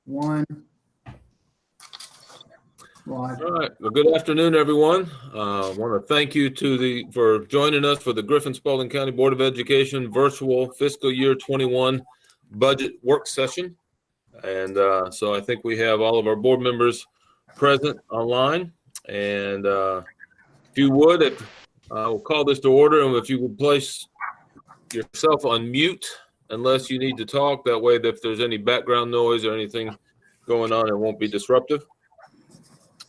One. Live. All right. Well, good afternoon, everyone. I want to thank you for joining us for the Griffin-Spalding County Board of Education virtual fiscal year 21 budget work session. And so I think we have all of our board members present online. And if you would, we'll call this to order, and if you would place yourself on mute unless you need to talk. That way, if there's any background noise or anything going on, it won't be disruptive.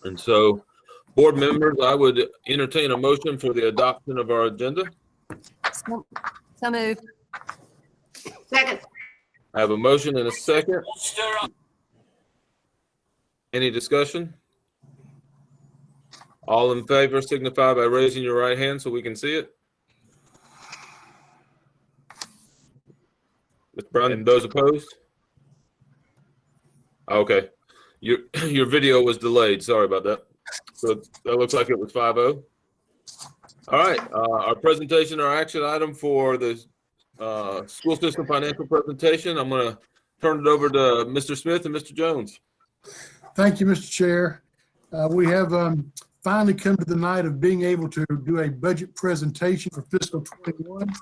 And so, board members, I would entertain a motion for the adoption of our agenda. So moved. Second. I have a motion and a second. Any discussion? All in favor signify by raising your right hand so we can see it. Mr. Brown, and those opposed? Okay. Your video was delayed. Sorry about that. So that looks like it was 5-0. All right. Our presentation, our action item for the school system financial presentation. I'm going to turn it over to Mr. Smith and Mr. Jones. Thank you, Mr. Chair. We have finally come to the night of being able to do a budget presentation for fiscal 21.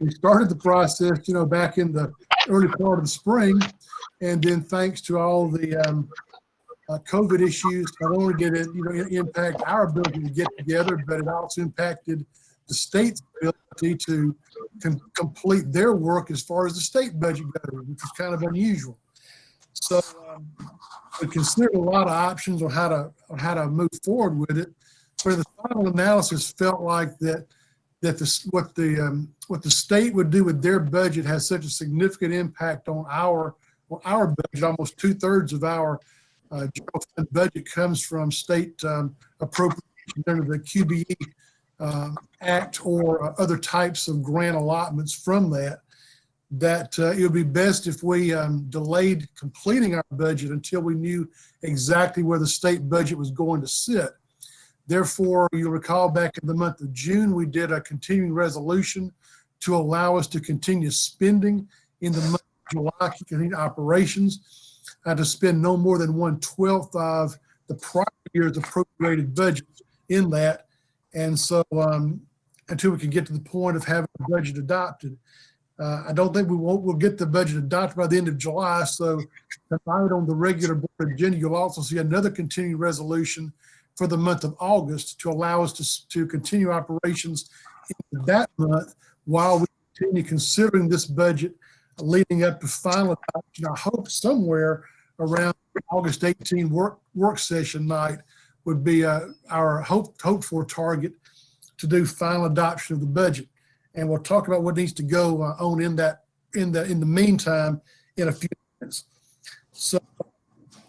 We started the process, back in the early part of the spring, and then thanks to all the COVID issues, not only did it, impact our ability to get together, but it also impacted the state's ability to complete their work as far as the state budget goes, which is kind of unusual. So we considered a lot of options on how to move forward with it. But the final analysis felt like what the state would do with their budget has such a significant impact on our budget. Almost 2/3 of our general fund budget comes from state appropriations under the Qbe Act or other types of grant allotments from that it would be best if we delayed completing our budget until we knew exactly where the state budget was going to sit. Therefore, you'll recall back in the month of June, we did a continuing resolution to allow us to continue spending in the month of July, continue operations, to spend no more than 1/12 of the prior year's appropriated budget in that. And so until we can get to the point of having the budget adopted. I don't think we'll get the budget adopted by the end of July. So tonight on the regular board agenda, you'll also see another continuing resolution for the month of August to allow us to continue operations in that month while we continue considering this budget leading up to final adoption. I hope somewhere around August 18 work session night would be our hoped for target to do final adoption of the budget. And we'll talk about what needs to go on in the meantime in a few minutes. So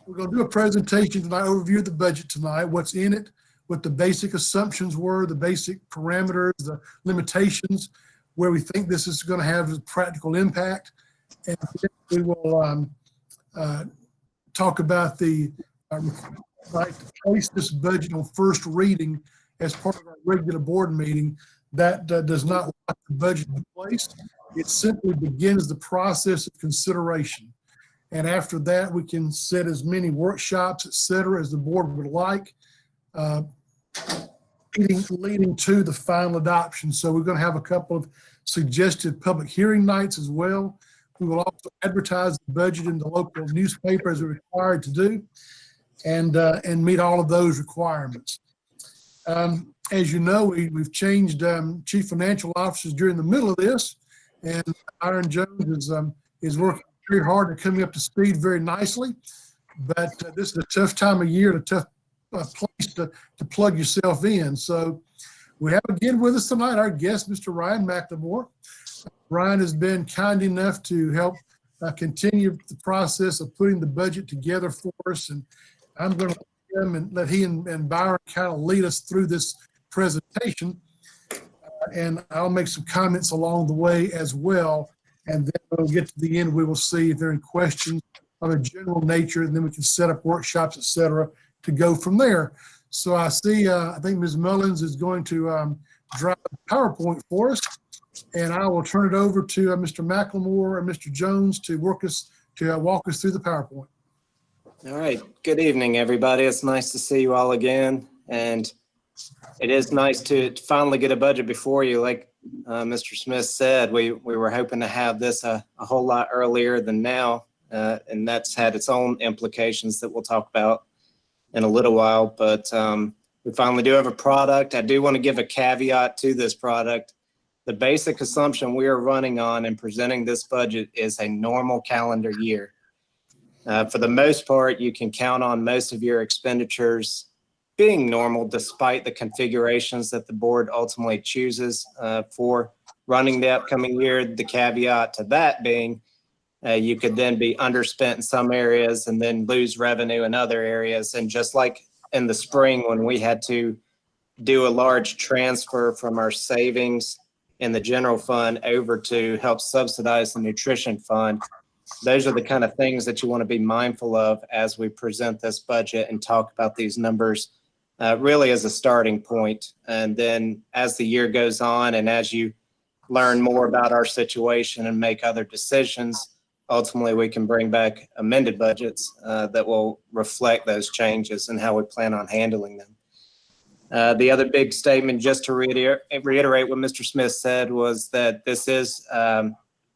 we're going to do a presentation tonight, overview of the budget tonight, what's in it, what the basic assumptions were, the basic parameters, the limitations, where we think this is going to have a practical impact. And we will talk about the right to place this budget on first reading as part of our regular board meeting. That does not lock the budget in place. It simply begins the process of consideration. And after that, we can set as many workshops, et cetera, as the board would like, leading to the final adoption. So we're going to have a couple of suggested public hearing nights as well. We will also advertise the budget in the local newspaper as we're required to do, and meet all of those requirements. As you know, we've changed chief financial officers during the middle of this, and Aaron Jones is working very hard and coming up to speed very nicely. But this is a tough time of year, and a tough place to plug yourself in. So we have again with us tonight our guest, Mr. Ryan McLemore. Ryan has been kind enough to help continue the process of putting the budget together for us, and I'm going to let him and Byron kind of lead us through this presentation, and I'll make some comments along the way as well, and then we'll get to the end. We will see if there are any questions of a general nature, and then we can set up workshops, et cetera, to go from there. So I see, I think Ms. Mullins is going to drive the PowerPoint for us, and I will turn it over to Mr. McLemore and Mr. Jones to walk us through the PowerPoint. All right. Good evening, everybody. It's nice to see you all again. And it is nice to finally get a budget before you. Like Mr. Smith said, we were hoping to have this a whole lot earlier than now. And that's had its own implications that we'll talk about in a little while. But we finally do have a product. I do want to give a caveat to this product. The basic assumption we are running on and presenting this budget is a normal calendar year. For the most part, you can count on most of your expenditures being normal despite the configurations that the board ultimately chooses for running the upcoming year. The caveat to that being you could then be underspent in some areas and then lose revenue in other areas. And just like in the spring when we had to do a large transfer from our savings in the general fund over to help subsidize the nutrition fund, those are the kind of things that you want to be mindful of as we present this budget and talk about these numbers really as a starting point. And then as the year goes on and as you learn more about our situation and make other decisions, ultimately we can bring back amended budgets that will reflect those changes and how we plan on handling them. The other big statement, just to reiterate what Mr. Smith said, was that this is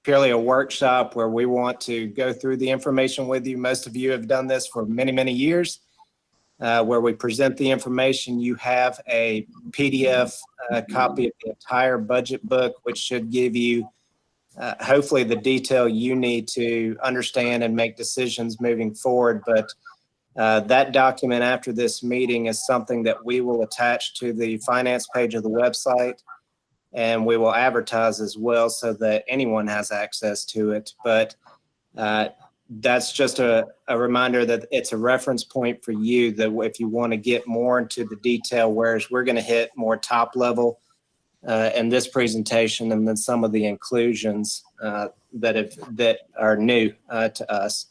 purely a workshop where we want to go through the information with you. Most of you have done this for many, many years, where we present the information. You have a PDF copy of the entire budget book, which should give you hopefully the detail you need to understand and make decisions moving forward. But that document after this meeting is something that we will attach to the finance page of the website, and we will advertise as well so that anyone has access to it. But that's just a reminder that it's a reference point for you, that if you want to get more into the detail, whereas we're going to hit more top level in this presentation, and then some of the inclusions that are new to us.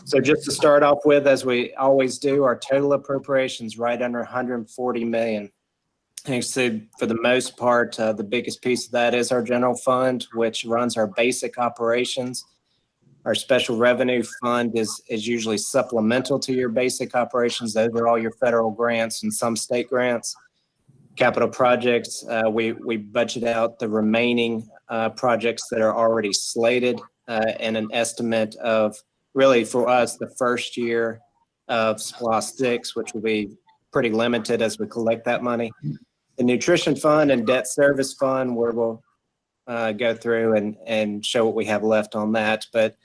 So just to start off with, as we always do, our total appropriations right under 140 million. And so for the most part, the biggest piece of that is our general fund, which runs our basic operations. Our special revenue fund is usually supplemental to your basic operations. Those are all your federal grants and some state grants. Capital projects, we budget out the remaining projects that are already slated and an estimate of, really for us, the first year of SPLOST 6, which will be pretty limited as we collect that money. The nutrition fund and debt service fund, where we'll go through and show what we have left on that. But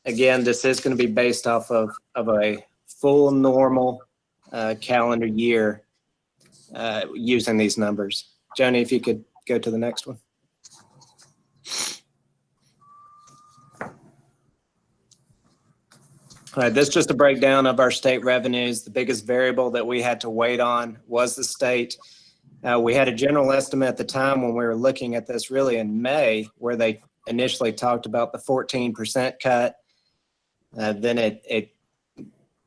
again, this is going to be based off of a full normal calendar year using these numbers. Joni, if you could go to the next one. All right, this is just a breakdown of our state revenues. The biggest variable that we had to wait on was the state. We had a general estimate at the time when we were looking at this really in May, where they initially talked about the 14% cut. Then it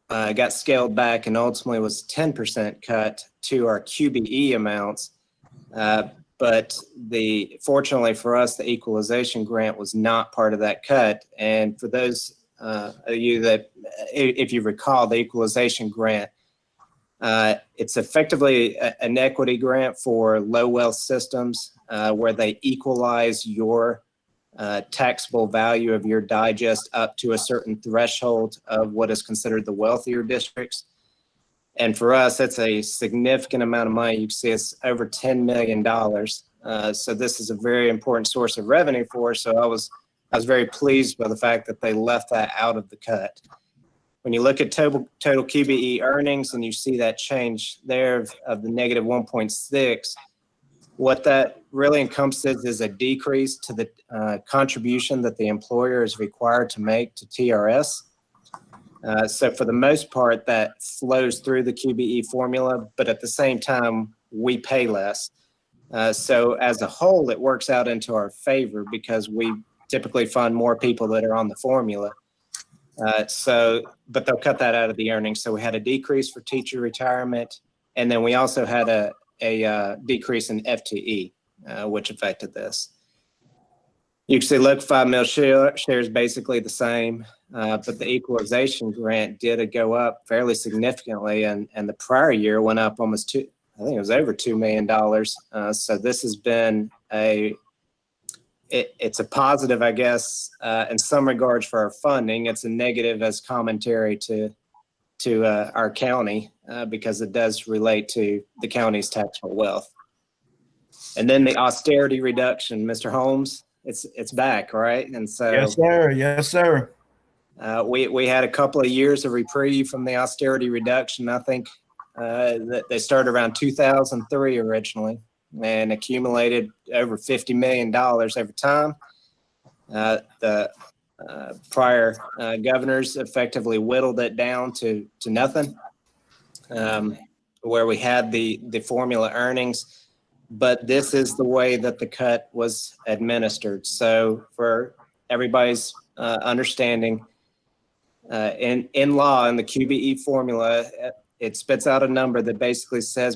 got scaled back and ultimately was 10% cut to our QBE amounts. But fortunately for us, the Equalization Grant was not part of that cut. And for those of you that, if you recall, the Equalization Grant, it's effectively an equity grant for low wealth systems where they equalize your taxable value of your digest up to a certain threshold of what is considered the wealthier districts. And for us, that's a significant amount of money. You can see it's over $10 million. So this is a very important source of revenue for us. So I was very pleased by the fact that they left that out of the cut. When you look at total QBE earnings and you see that change there of the negative 1.6, what that really encompasses is a decrease to the contribution that the employer is required to make to TRS. So for the most part, that flows through the QBE formula, but at the same time, we pay less. So as a whole, it works out into our favor because we typically fund more people that are on the formula. But they'll cut that out of the earnings. So we had a decrease for teacher retirement, and then we also had a decrease in FTE, which affected this. You can see local 5 mil share is basically the same, but the equalization grant did go up fairly significantly, and the prior year went up almost I think it was over $2 million. So this has been it's a positive, I guess, in some regards for our funding. It's a negative as commentary to our county because it does relate to the county's taxable wealth. And then the austerity reduction, Mr. Holmes, it's back, right? And so Yes, sir. Yes, sir. we had a couple of years of reprieve from the austerity reduction. I think that they started around 2003 originally and accumulated over $50 million over time. The prior governors effectively whittled it down to nothing, where we had the formula earnings. But this is the way that the cut was administered. So for everybody's understanding, in law, in the QBE formula, it spits out a number that basically says,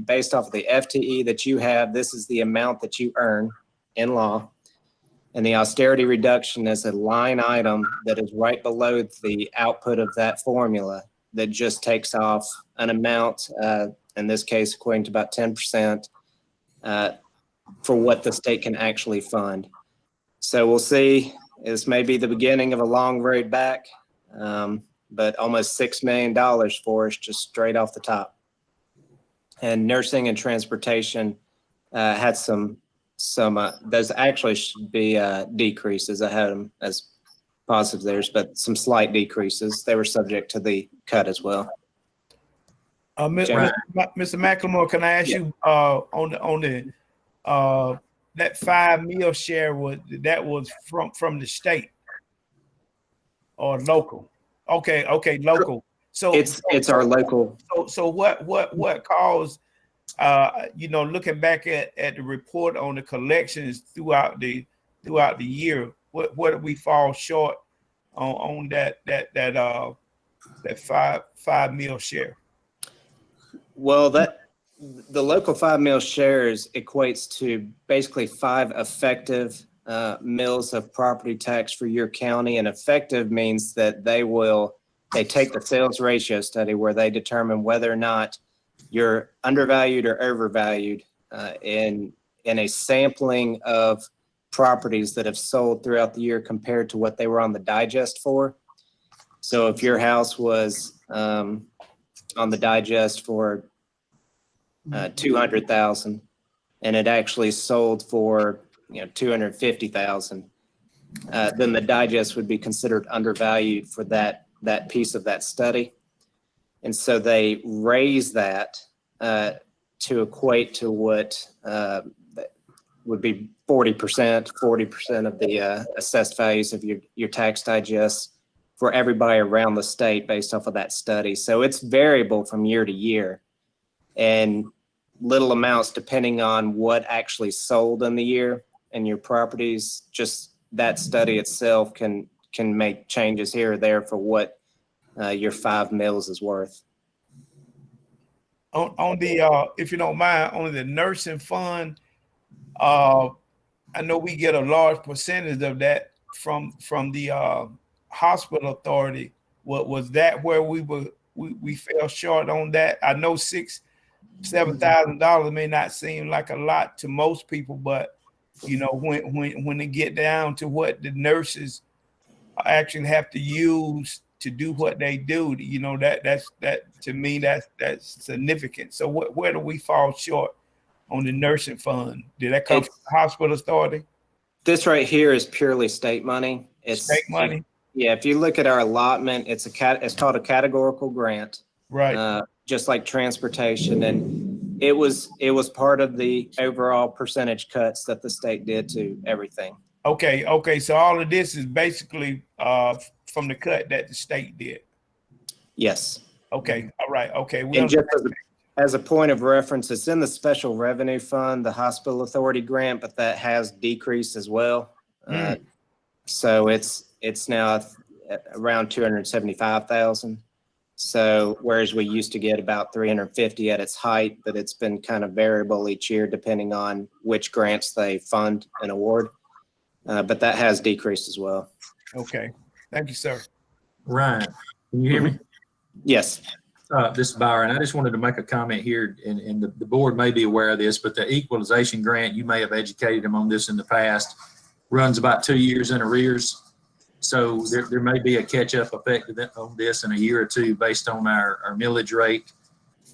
based off of the FTE that you have, this is the amount that you earn in law. And the austerity reduction is a line item that is right below the output of that formula that just takes off an amount, in this case, equating to about 10%. For what the state can actually fund. So we'll see. This may be the beginning of a long road back, but almost $6 million for us just straight off the top. And nursing and transportation had some those actually should be decreases. I had them as positive theirs, but some slight decreases. They were subject to the cut as well. Mr. McLemore, can I ask you on the that 5 mil share was from the state or local? Okay, local. So it's our local. So what caused looking back at the report on the collections throughout the year, what did we fall short on that 5 mil share? Well, the local 5 mil shares equates to basically 5 effective mills of property tax for your county. And effective means that they take the sales ratio study where they determine whether or not you're undervalued or overvalued in a sampling of properties that have sold throughout the year compared to what they were on the digest for. So if your house was on the digest for 200,000 and it actually sold for 250,000, then the digest would be considered undervalued for that piece of that study. And so they raise that to equate to what would be 40% of the assessed values of your tax digest for everybody around the state based off of that study. So it's variable from year to year and little amounts depending on what actually sold in the year and your properties. Just that study itself can make changes here or there for what your 5 mils is worth. On the if you don't mind, on the nursing fund, I know we get a large percentage of that from the hospital authority. What was that where we fell short on that? I know $7,000 may not seem like a lot to most people, but when they get down to what the nurses actually have to use to do what they do, that to me that's significant. So where do we fall short on the nursing fund? Did that come from the hospital authority? This right here is purely state money. It's state money. Yeah, if you look at our allotment, it's called a categorical grant, right? Just like transportation, and it was part of the overall percentage cuts that the state did to everything. Okay. So all of this is basically from the cut that the state did. Yes. Okay. All right. Okay. And just as a point of reference, it's in the special revenue fund, the hospital authority grant, but that has decreased as well. So it's now around 275,000. So whereas we used to get about 350 at its height, but it's been kind of variable each year depending on which grants they fund and award. but that has decreased as well. Okay. Thank you, sir. Ryan, can you hear me? Yes. This is Byron. I just wanted to make a comment here, and the board may be aware of this, but the equalization grant, you may have educated them on this in the past, runs about 2 years in arrears. So there may be a catch-up effect on this in a year or two based on our millage rate.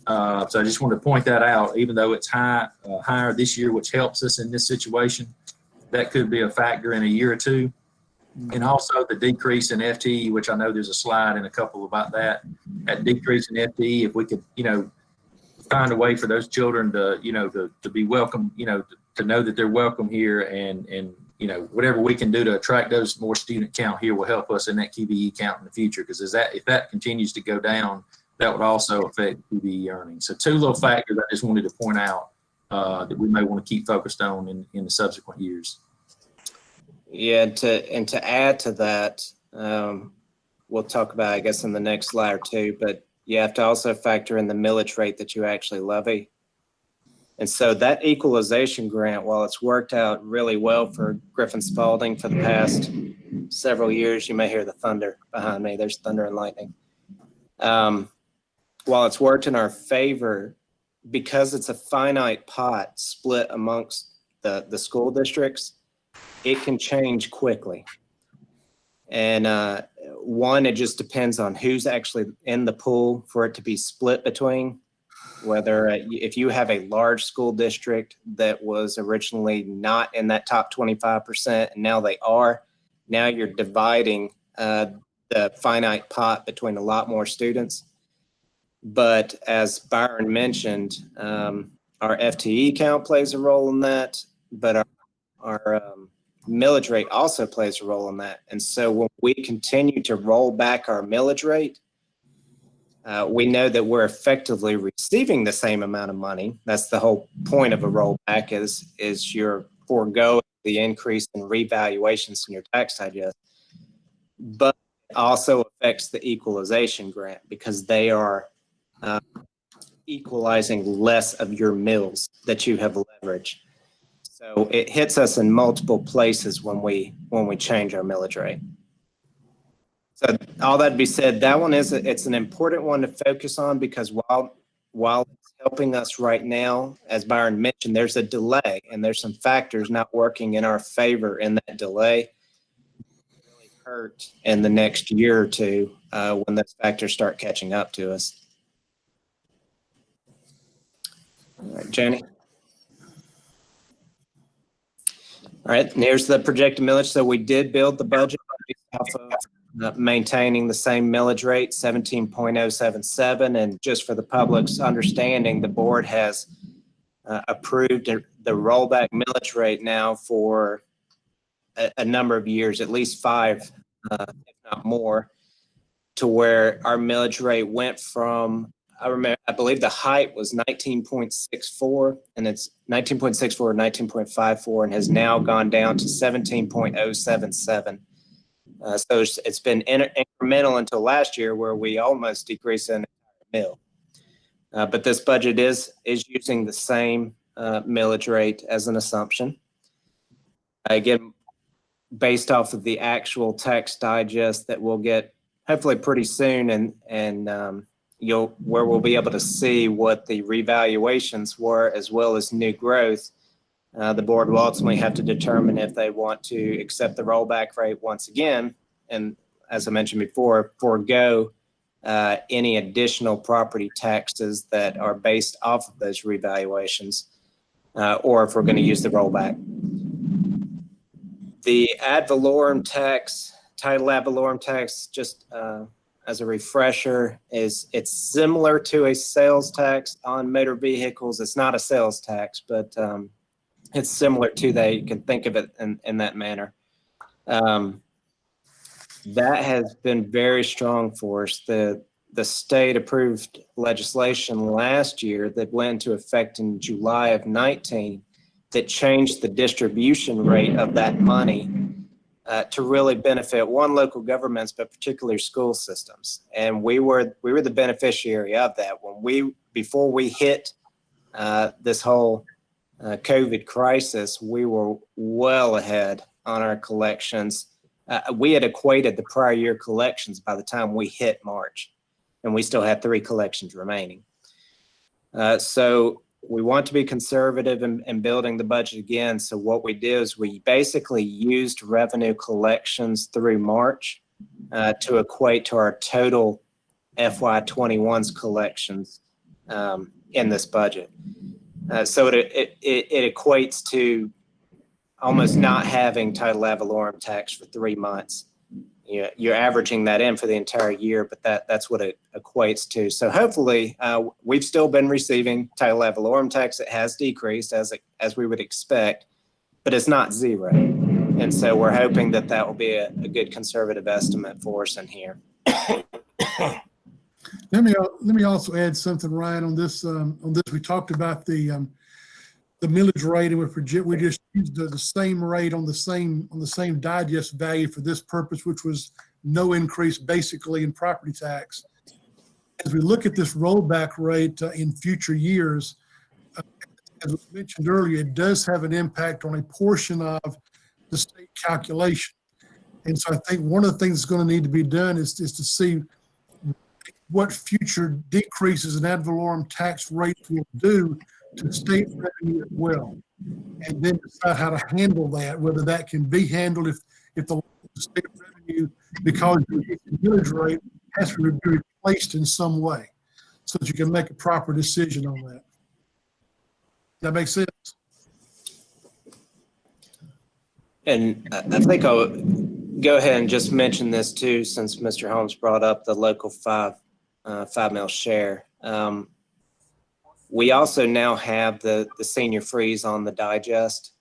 So I just wanted to point that out, even though it's higher this year, which helps us in this situation, that could be a factor in a year or two. And also the decrease in FTE, which I know there's a slide in a couple about that decrease in FTE, if we could, find a way for those children to be welcome, to know that they're welcome here, and whatever we can do to attract those more student count here will help us in that QBE count in the future. Because if that continues to go down, that would also affect QBE earnings. So 2 little factors I just wanted to point out that we may want to keep focused on in the subsequent years. Yeah, to add to that, we'll talk about, I guess, in the next slide or two, but you have to also factor in the millage rate that you actually levy. And so that equalization grant, while it's worked out really well for Griffin-Spalding for the past several years, you may hear the thunder behind me. There's thunder and lightning. While it's worked in our favor, because it's a finite pot split amongst the school districts, it can change quickly. And one, it just depends on who's actually in the pool for it to be split between. Whether if you have a large school district that was originally not in that top 25%, and now they are, now you're dividing the finite pot between a lot more students. But as Byron mentioned, our FTE count plays a role in that, but our millage rate also plays a role in that. And so when we continue to roll back our millage rate, we know that we're effectively receiving the same amount of money. That's the whole point of a rollback is you're foregoing the increase in revaluations in your tax digest. But it also affects the equalization grant because they are equalizing less of your mills that you have leveraged. So it hits us in multiple places when we change our millage rate. So all that to be said, that one it's an important one to focus on because while it's helping us right now, as Byron mentioned, there's a delay and there's some factors not working in our favor in that delay. It really hurt in the next year or two when those factors start catching up to us. All right, Jenny. All right, and here's the projected millage. So we did build the budget off of maintaining the same millage rate, 17.077. And just for the public's understanding, the board has approved the rollback millage rate now for a number of years, at least 5, if not more, to where our millage rate went from, I believe the height was 19.64, and it's 19.64 or 19.54, and has now gone down to 17.077. So it's been incremental until last year where we almost decreased an entire mill. But this budget is using the same millage rate as an assumption. Again, based off of the actual tax digest that we'll get hopefully pretty soon, and where we'll be able to see what the revaluations were as well as new growth. The board will ultimately have to determine if they want to accept the rollback rate once again, and as I mentioned before, forego any additional property taxes that are based off of those revaluations, or if we're going to use the rollback. The ad valorem tax, title ad valorem tax, just as a refresher, it's similar to a sales tax on motor vehicles. It's not a sales tax, but it's similar to that. You can think of it in that manner. That has been very strong for us. The state approved legislation last year that went into effect in July of 19 that changed the distribution rate of that money to really benefit local governments, but particularly school systems. And we were the beneficiary of that. Before we hit this whole COVID crisis, we were well ahead on our collections. We had equated the prior year collections by the time we hit March, and we still had 3 collections remaining. So we want to be conservative in building the budget again. So what we did is we basically used revenue collections through March to equate to our total FY21's collections in this budget. So it equates to almost not having title ad valorem tax for 3 months. You're averaging that in for the entire year, but that's what it equates to. So hopefully, we've still been receiving title ad valorem tax. It has decreased as we would expect, but it's not zero. And so we're hoping that will be a good conservative estimate for us in here. Let me also add something, Ryan, on this. We talked about the millage rate, and we just used the same rate on the same digest value for this purpose, which was no increase basically in property tax. As we look at this rollback rate in future years, as was mentioned earlier, it does have an impact on a portion of the state calculation. And so I think one of the things that's going to need to be done is to see what future decreases in ad valorem tax rates will do to state revenue as well, and then decide how to handle that, whether that can be handled if the state revenue, because the millage rate, has to be replaced in some way, so that you can make a proper decision on that. That makes sense? And I think I'll go ahead and just mention this too, since Mr. Holmes brought up the local 5 mil share. We also now have the senior freeze on the digest.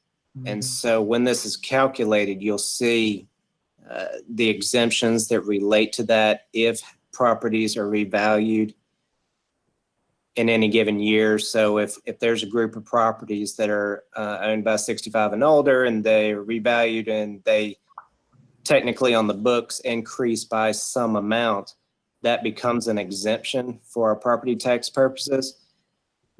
And so when this is calculated, you'll see the exemptions that relate to that if properties are revalued in any given year. So if there's a group of properties that are owned by 65 and older and they are revalued and they technically on the books increase by some amount, that becomes an exemption for our property tax purposes.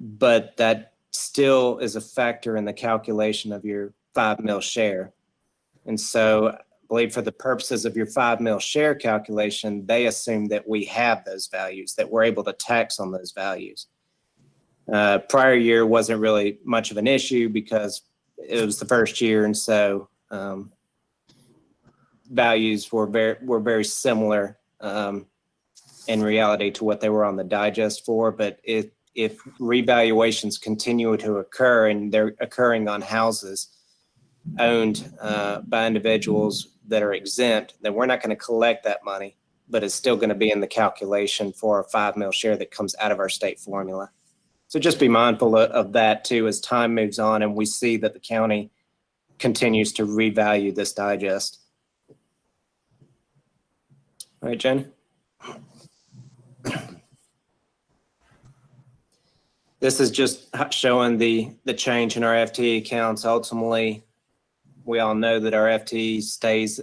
But that still is a factor in the calculation of your 5 mil share. And so I believe for the purposes of your 5 mil share calculation, they assume that we have those values, that we're able to tax on those values. Prior year wasn't really much of an issue because it was the first year. And so values were very similar in reality to what they were on the digest for. But if revaluations continue to occur and they're occurring on houses owned by individuals that are exempt, then we're not going to collect that money, but it's still going to be in the calculation for a 5 mil share that comes out of our state formula. So just be mindful of that too as time moves on and we see that the county continues to revalue this digest. All right, Jen. This is just showing the change in our FTE accounts. Ultimately, we all know that our FTE stays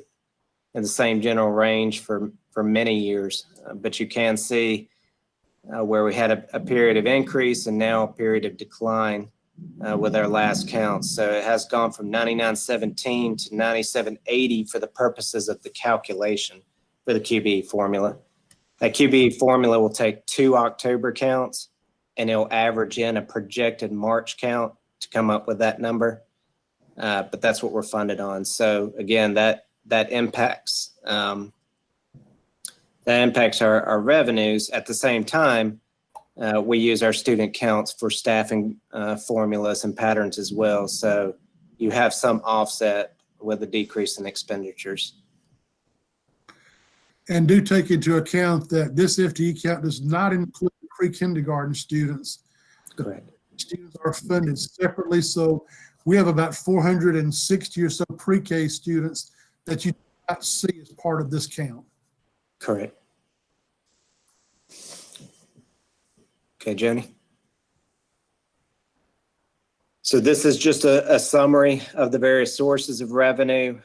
in the same general range for many years, but you can see where we had a period of increase and now a period of decline with our last count. So it has gone from 9917 to 9780 for the purposes of the calculation for the QBE formula. That QBE formula will take 2 October counts and it'll average in a projected March count to come up with that number. But that's what we're funded on. So again, that impacts our revenues. At the same time, we use our student counts for staffing formulas and patterns as well. So you have some offset with a decrease in expenditures. And do take into account that this FTE count does not include pre-kindergarten students. Correct. Students are funded separately. So we have about 460 or so pre-K students that you do not see as part of this count. Correct. Okay, Jenny. So this is just a summary of the various sources of revenue.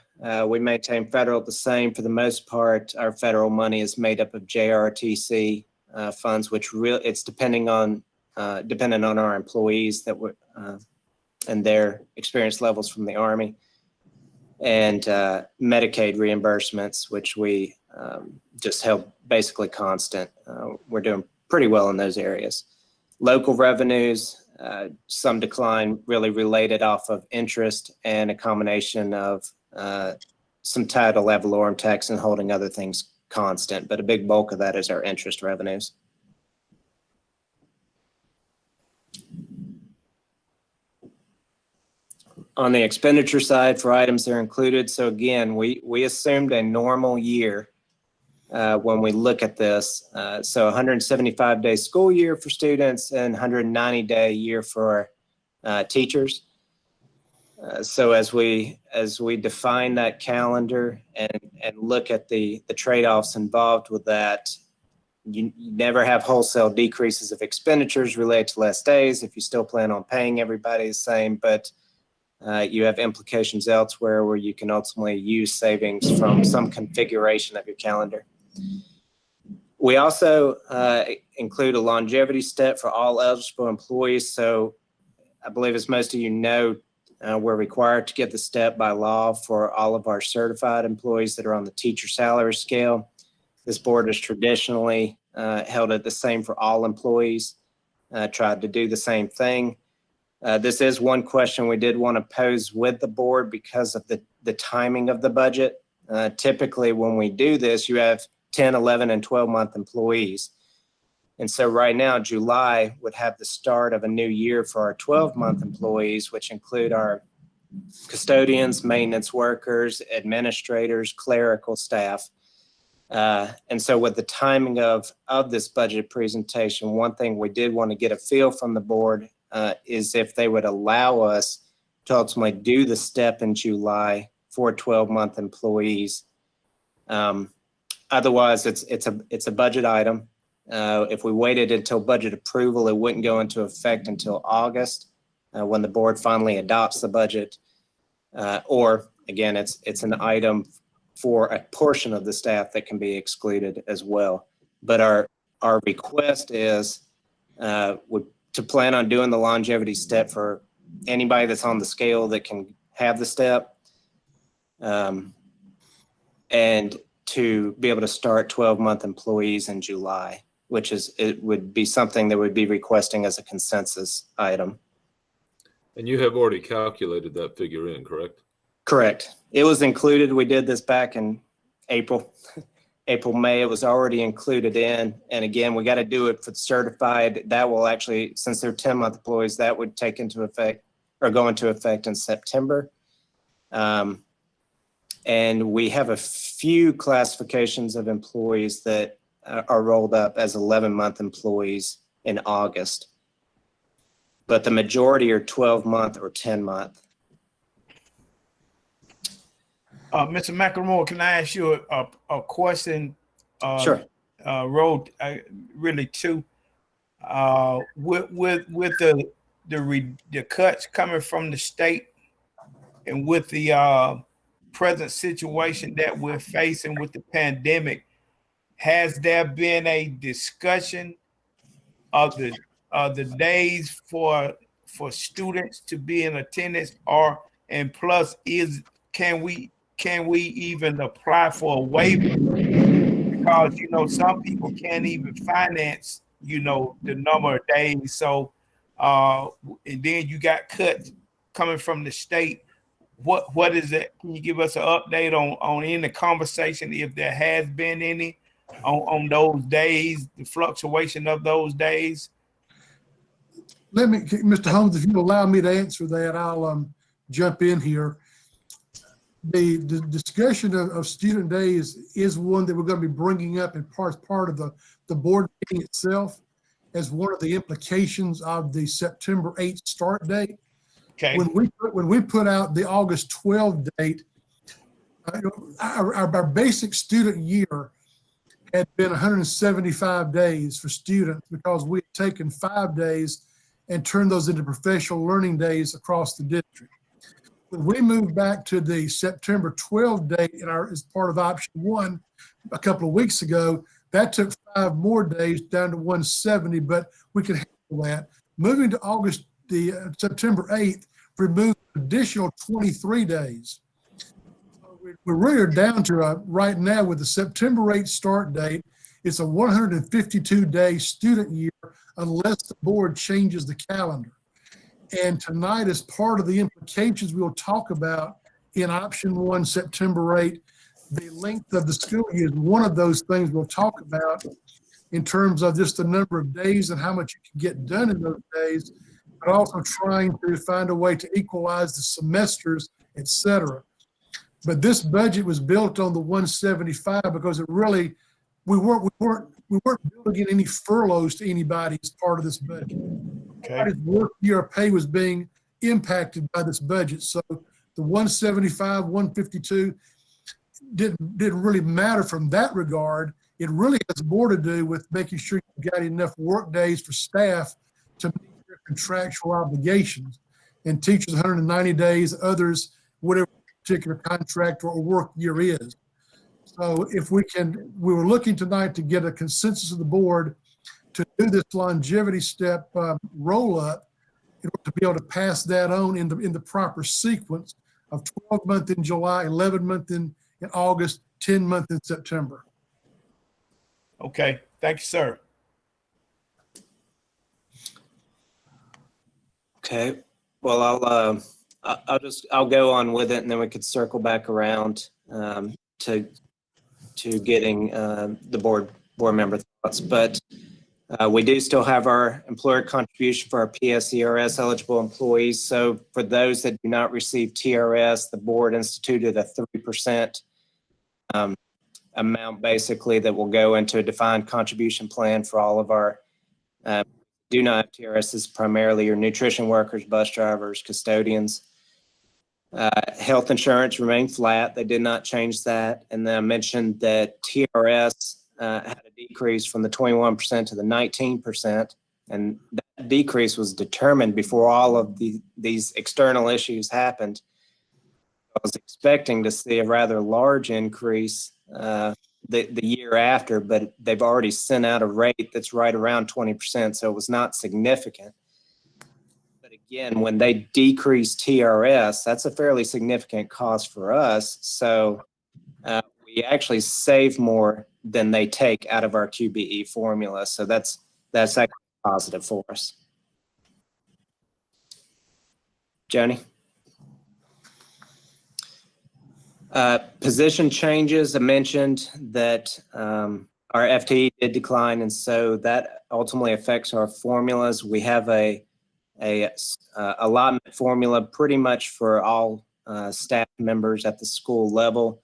We maintain federal the same for the most part. Our federal money is made up of JRTC funds, which it's dependent on our employees that and their experience levels from the Army. and Medicaid reimbursements, which we just held basically constant. We're doing pretty well in those areas. Local revenues, some decline really related off of interest and a combination of some title ad valorem tax and holding other things constant, but a big bulk of that is our interest revenues. On the expenditure side for items that are included, so again, we assumed a normal year when we look at this. So 175-day school year for students and 190-day year for teachers. So as we define that calendar and look at the trade-offs involved with that, you never have wholesale decreases of expenditures related to less days if you still plan on paying everybody the same, but you have implications elsewhere where you can ultimately use savings from some configuration of your calendar. We also include a longevity step for all eligible employees. So I believe, as most of you know, we're required to get the step by law for all of our certified employees that are on the teacher salary scale. This board has traditionally held it the same for all employees, tried to do the same thing. This is one question we did want to pose with the board because of the timing of the budget. Typically, when we do this, you have 10, 11, and 12-month employees. And so right now, July would have the start of a new year for our 12-month employees, which include our custodians, maintenance workers, administrators, clerical staff. And so with the timing of this budget presentation, one thing we did want to get a feel from the board is if they would allow us to ultimately do the step in July for 12-month employees. Otherwise, it's a budget item. If we waited until budget approval, it wouldn't go into effect until August when the board finally adopts the budget. Or again, it's an item for a portion of the staff that can be excluded as well. But our request is to plan on doing the longevity step for anybody that's on the scale that can have the step, and to be able to start 12-month employees in July, it would be something that we'd be requesting as a consensus item. And you have already calculated that figure in, correct? Correct. It was included. We did this back in April, May. It was already included in. And again, we got to do it for the certified. That will actually, since they're 10-month employees, that would take into effect or go into effect in September. And we have a few classifications of employees that are rolled up as 11-month employees in August. But the majority are 12-month or 10-month. Mr. McElroy, can I ask you a question? Sure. Really two. With the cuts coming from the state and with the present situation that we're facing with the pandemic, has there been a discussion of the days for students to be in attendance, and plus can we even apply for a waiver? Because some people can't even finance the number of days. So and then you got cuts coming from the state. What is it? Can you give us an update on any conversation, if there has been any, on those days, the fluctuation of those days? Mr. Holmes, if you allow me to answer that, I'll jump in here. The discussion of student days is one that we're going to be bringing up in part of the board meeting itself as one of the implications of the September 8th start date. Okay. When we put out the August 12th date, our basic student year had been 175 days for students because we had taken 5 days and turned those into professional learning days across the district. When we moved back to the September 12th date as part of option 1 a couple of weeks ago, that took 5 more days down to 170, but we could handle that. Moving to September 8th, removed an additional 23 days. we're really down to right now with the September 8th start date. It's a 152-day student year unless the board changes the calendar. And tonight, as part of the implications we'll talk about in option 1, September 8th, the length of the school year is one of those things we'll talk about in terms of just the number of days and how much you can get done in those days, but also trying to find a way to equalize the semesters, et cetera. But this budget was built on the 175 because it really, we weren't building in any furloughs to anybody as part of this budget. Okay. Everybody's work year pay was being impacted by this budget. So the 175, 152 didn't really matter from that regard. It really has more to do with making sure you've got enough work days for staff to meet their contractual obligations. And teachers 190 days, others, whatever particular contract or work year is. So if we were looking tonight to get a consensus of the board to do this longevity step roll up, in order to be able to pass that on in the proper sequence of 12 month in July, 11 month in August, 10 month in September. Okay. Thank you, sir. Okay, well, I'll go on with it, and then we could circle back around to getting the board member thoughts. But we do still have our employer contribution for our PSERS eligible employees. So for those that do not receive TRS, the board instituted a 3% amount basically that will go into a defined contribution plan for all of our do not have TRSs, primarily your nutrition workers, bus drivers, custodians. Health insurance remained flat. They did not change that. And then I mentioned that TRS had a decrease from the 21% to the 19%. And that decrease was determined before all of these external issues happened. I was expecting to see a rather large increase the year after, but they've already sent out a rate that's right around 20%, so it was not significant. But again, when they decrease TRS, that's a fairly significant cost for us. So we actually save more than they take out of our QBE formula. So that's actually positive for us. Joni? Position changes, I mentioned that our FTE did decline, and so that ultimately affects our formulas. We have a allotment formula pretty much for all staff members at the school level.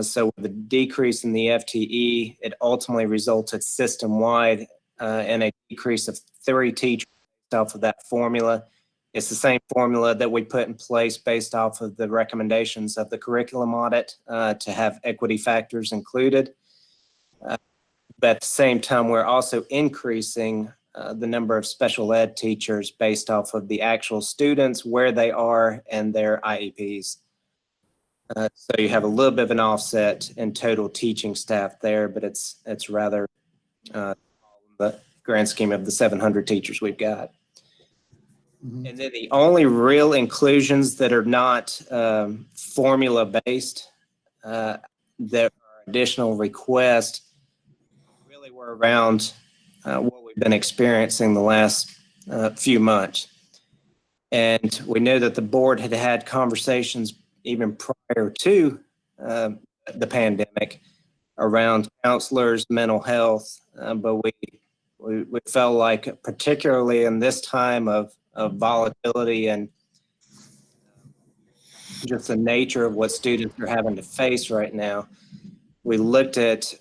So with the decrease in the FTE, it ultimately resulted system-wide in a decrease of 3 teachers based off of that formula. It's the same formula that we put in place based off of the recommendations of the curriculum audit to have equity factors included. But at the same time, we're also increasing the number of special ed teachers based off of the actual students, where they are, and their IEPs. So you have a little bit of an offset in total teaching staff there, but it's rather the grand scheme of the 700 teachers we've got. And then the only real inclusions that are not formula-based that are additional requests really were around what we've been experiencing the last few months. And we know that the board had had conversations even prior to the pandemic around counselors, mental health, but we felt like, particularly in this time of volatility and just the nature of what students are having to face right now, we looked at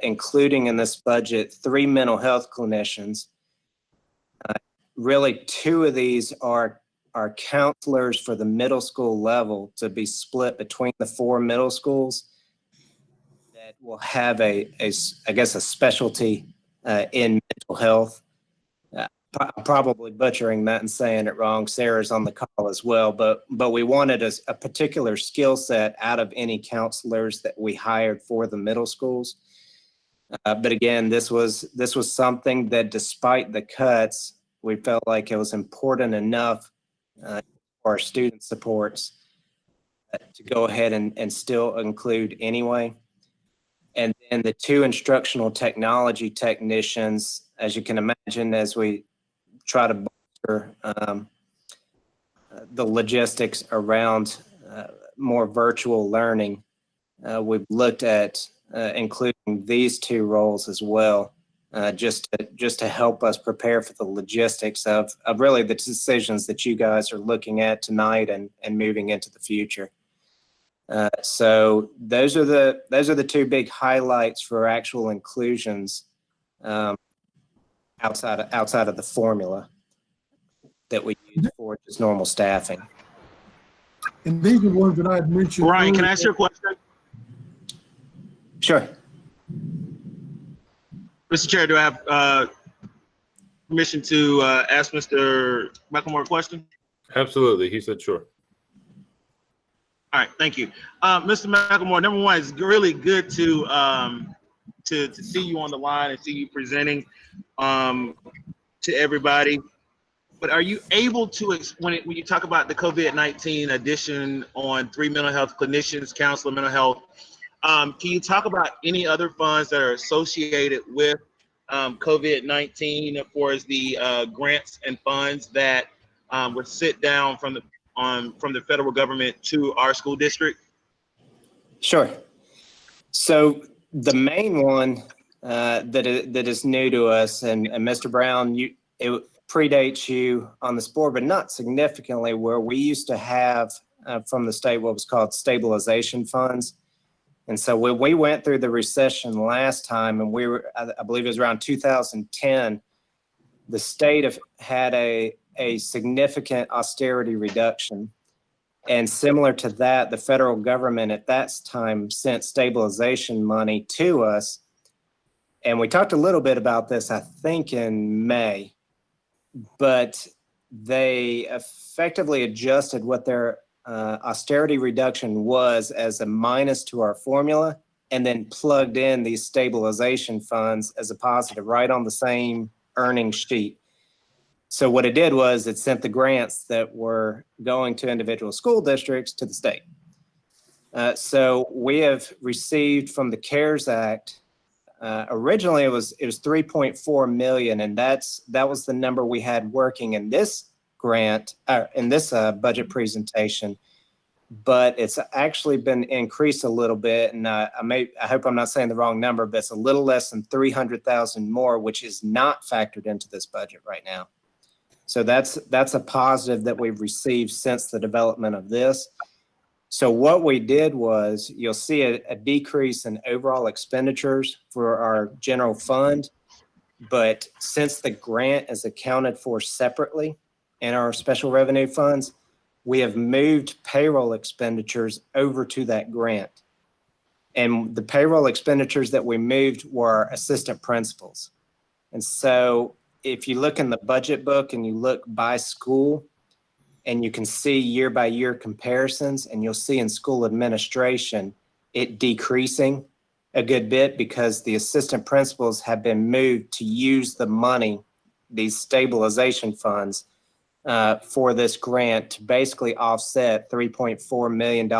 including in this budget 3 mental health clinicians. Really, 2 of these are counselors for the middle school level to be split between the 4 middle schools that will have I guess a specialty in mental health. I'm probably butchering that and saying it wrong. Sarah's on the call as well, but we wanted a particular skill set out of any counselors that we hired for the middle schools. But again, this was something that, despite the cuts, we felt like it was important enough for our student supports to go ahead and still include anyway. And then the 2 instructional technology technicians, as you can imagine, as we try to bolster the logistics around more virtual learning, we've looked at including these 2 roles as well, just to help us prepare for the logistics of really the decisions that you guys are looking at tonight and moving into the future. So those are the 2 big highlights for actual inclusions outside of the formula that we use for just normal staffing. And these are ones that I had mentioned. Ryan, can I earlier. ask you a question? Sure. Mr. Chair, do I have permission to ask Mr. McLemore a question? Absolutely. He said sure. All right, thank you. Mr. McLemore, number one, it's really good to see you on the line and see you presenting to everybody. But are you able to, when you talk about the COVID-19 addition on 3 mental health clinicians, counselor, mental health, can you talk about any other funds that are associated with COVID-19 as far as the grants and funds that were sit down from the federal government to our school district? Sure. So the main one that is new to us, and Mr. Brown, it predates you on this board, but not significantly, where we used to have from the state what was called Stabilization Funds. And so when we went through the recession last time, and I believe it was around 2010, the state had a significant austerity reduction. And similar to that, the federal government at that time sent stabilization money to us. And we talked a little bit about this, I think, in May, but they effectively adjusted what their austerity reduction was as a minus to our formula, and then plugged in these stabilization funds as a positive right on the same earnings sheet. So what it did was it sent the grants that were going to individual school districts to the state. So we have received from the CARES Act, originally it was 3.4 million, and that was the number we had working in this grant, in this budget presentation, but it's actually been increased a little bit, and I hope I'm not saying the wrong number, but it's a little less than 300,000 more, which is not factored into this budget right now. So that's a positive that we've received since the development of this. So what we did was, you'll see a decrease in overall expenditures for our general fund, but since the grant is accounted for separately in our special revenue funds, we have moved payroll expenditures over to that grant. And the payroll expenditures that we moved were assistant principals. And so if you look in the budget book and you look by school, and you can see year by year comparisons, and you'll see in school administration it decreasing a good bit because the assistant principals have been moved to use the money, these stabilization funds, for this grant to basically offset $3.4 million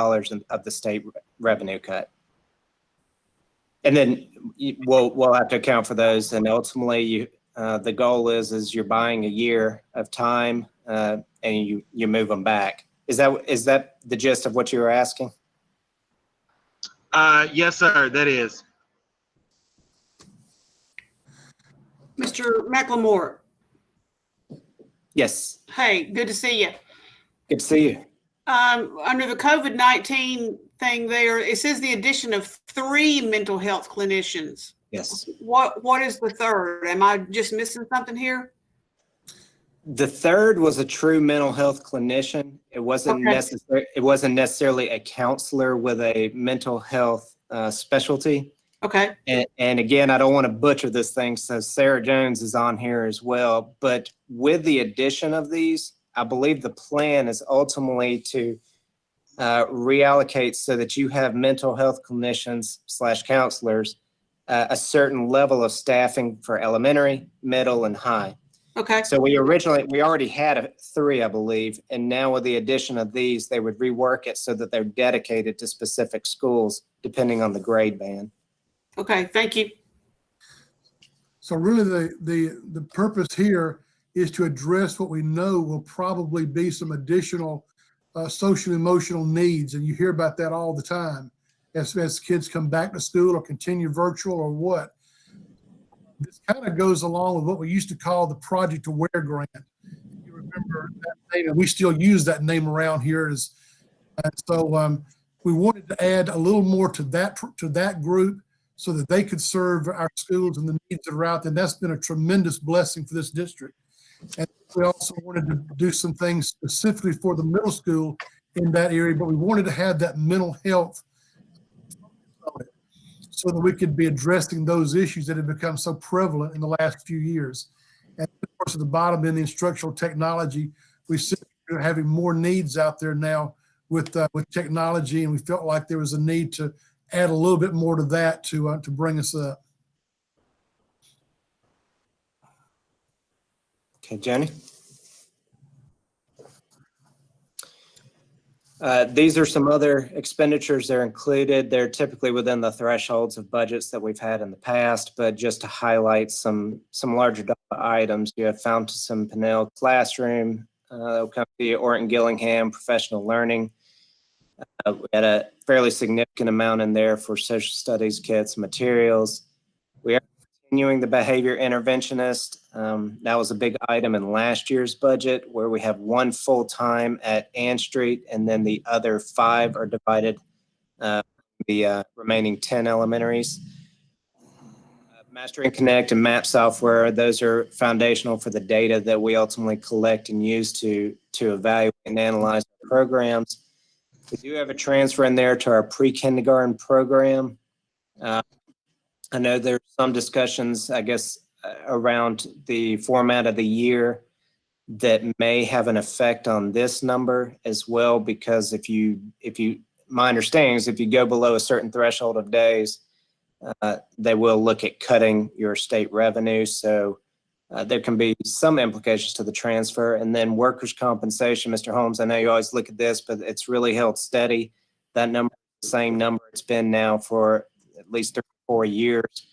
of the state revenue cut. And then we'll have to account for those, and ultimately the goal is you're buying a year of time and you move them back. Is that the gist of what you were asking? Yes, sir, that is. Mr. McLemore, Yes. hey, good to see you. Good to see you. Under the COVID-19 thing there, it says the addition of 3 mental health clinicians. Yes. What is the third? Am I just missing something here? The third was a true mental health clinician. It wasn't necessarily a counselor with a mental health specialty. Okay. And again, I don't want to butcher this thing, so Sarah Jones is on here as well. But with the addition of these, I believe the plan is ultimately to reallocate so that you have mental health clinicians / counselors, a certain level of staffing for elementary, middle, and high. Okay, So we already had three, I believe, and now with the addition of these, they would rework it so that they're dedicated to specific schools depending on the grade band. okay, thank you. So really the purpose here is to address what we know will probably be some additional social emotional needs. And you hear about that all the time as kids come back to school or continue virtual or what. This kind of goes along with what we used to call the Project Aware Grant. You remember that name, and we still use that name around here. And so we wanted to add a little more to that group so that they could serve our schools and the needs that are out there. And that's been a tremendous blessing for this district. And we also wanted to do some things specifically for the middle school in that area, but we wanted to have that mental health so that we could be addressing those issues that have become so prevalent in the last few years. And of course, at the bottom in the instructional technology, we see we're having more needs out there now with technology, and we felt like there was a need to add a little bit more to that to bring us up. Okay, Jenny? These are some other expenditures that are included. They're typically within the thresholds of budgets that we've had in the past, but just to highlight some larger items, you have Fountain Pinnell Classroom, that'll come to you, Orton Gillingham Professional Learning. We had a fairly significant amount in there for social studies kits and materials. We are continuing the behavior interventionist. That was a big item in last year's budget where we have one full-time at Ann Street and then the other 5 are divided, the remaining 10 elementaries. Mastering Connect and Map software, those are foundational for the data that we ultimately collect and use to evaluate and analyze the programs. We do have a transfer in there to our pre-kindergarten program. I know there's some discussions, I guess, around the format of the year that may have an effect on this number as well, because my understanding is if you go below a certain threshold of days, they will look at cutting your state revenue. So there can be some implications to the transfer. And then workers' compensation, Mr. Holmes, I know you always look at this, but it's really held steady. That number is the same number it's been now for at least 4 years.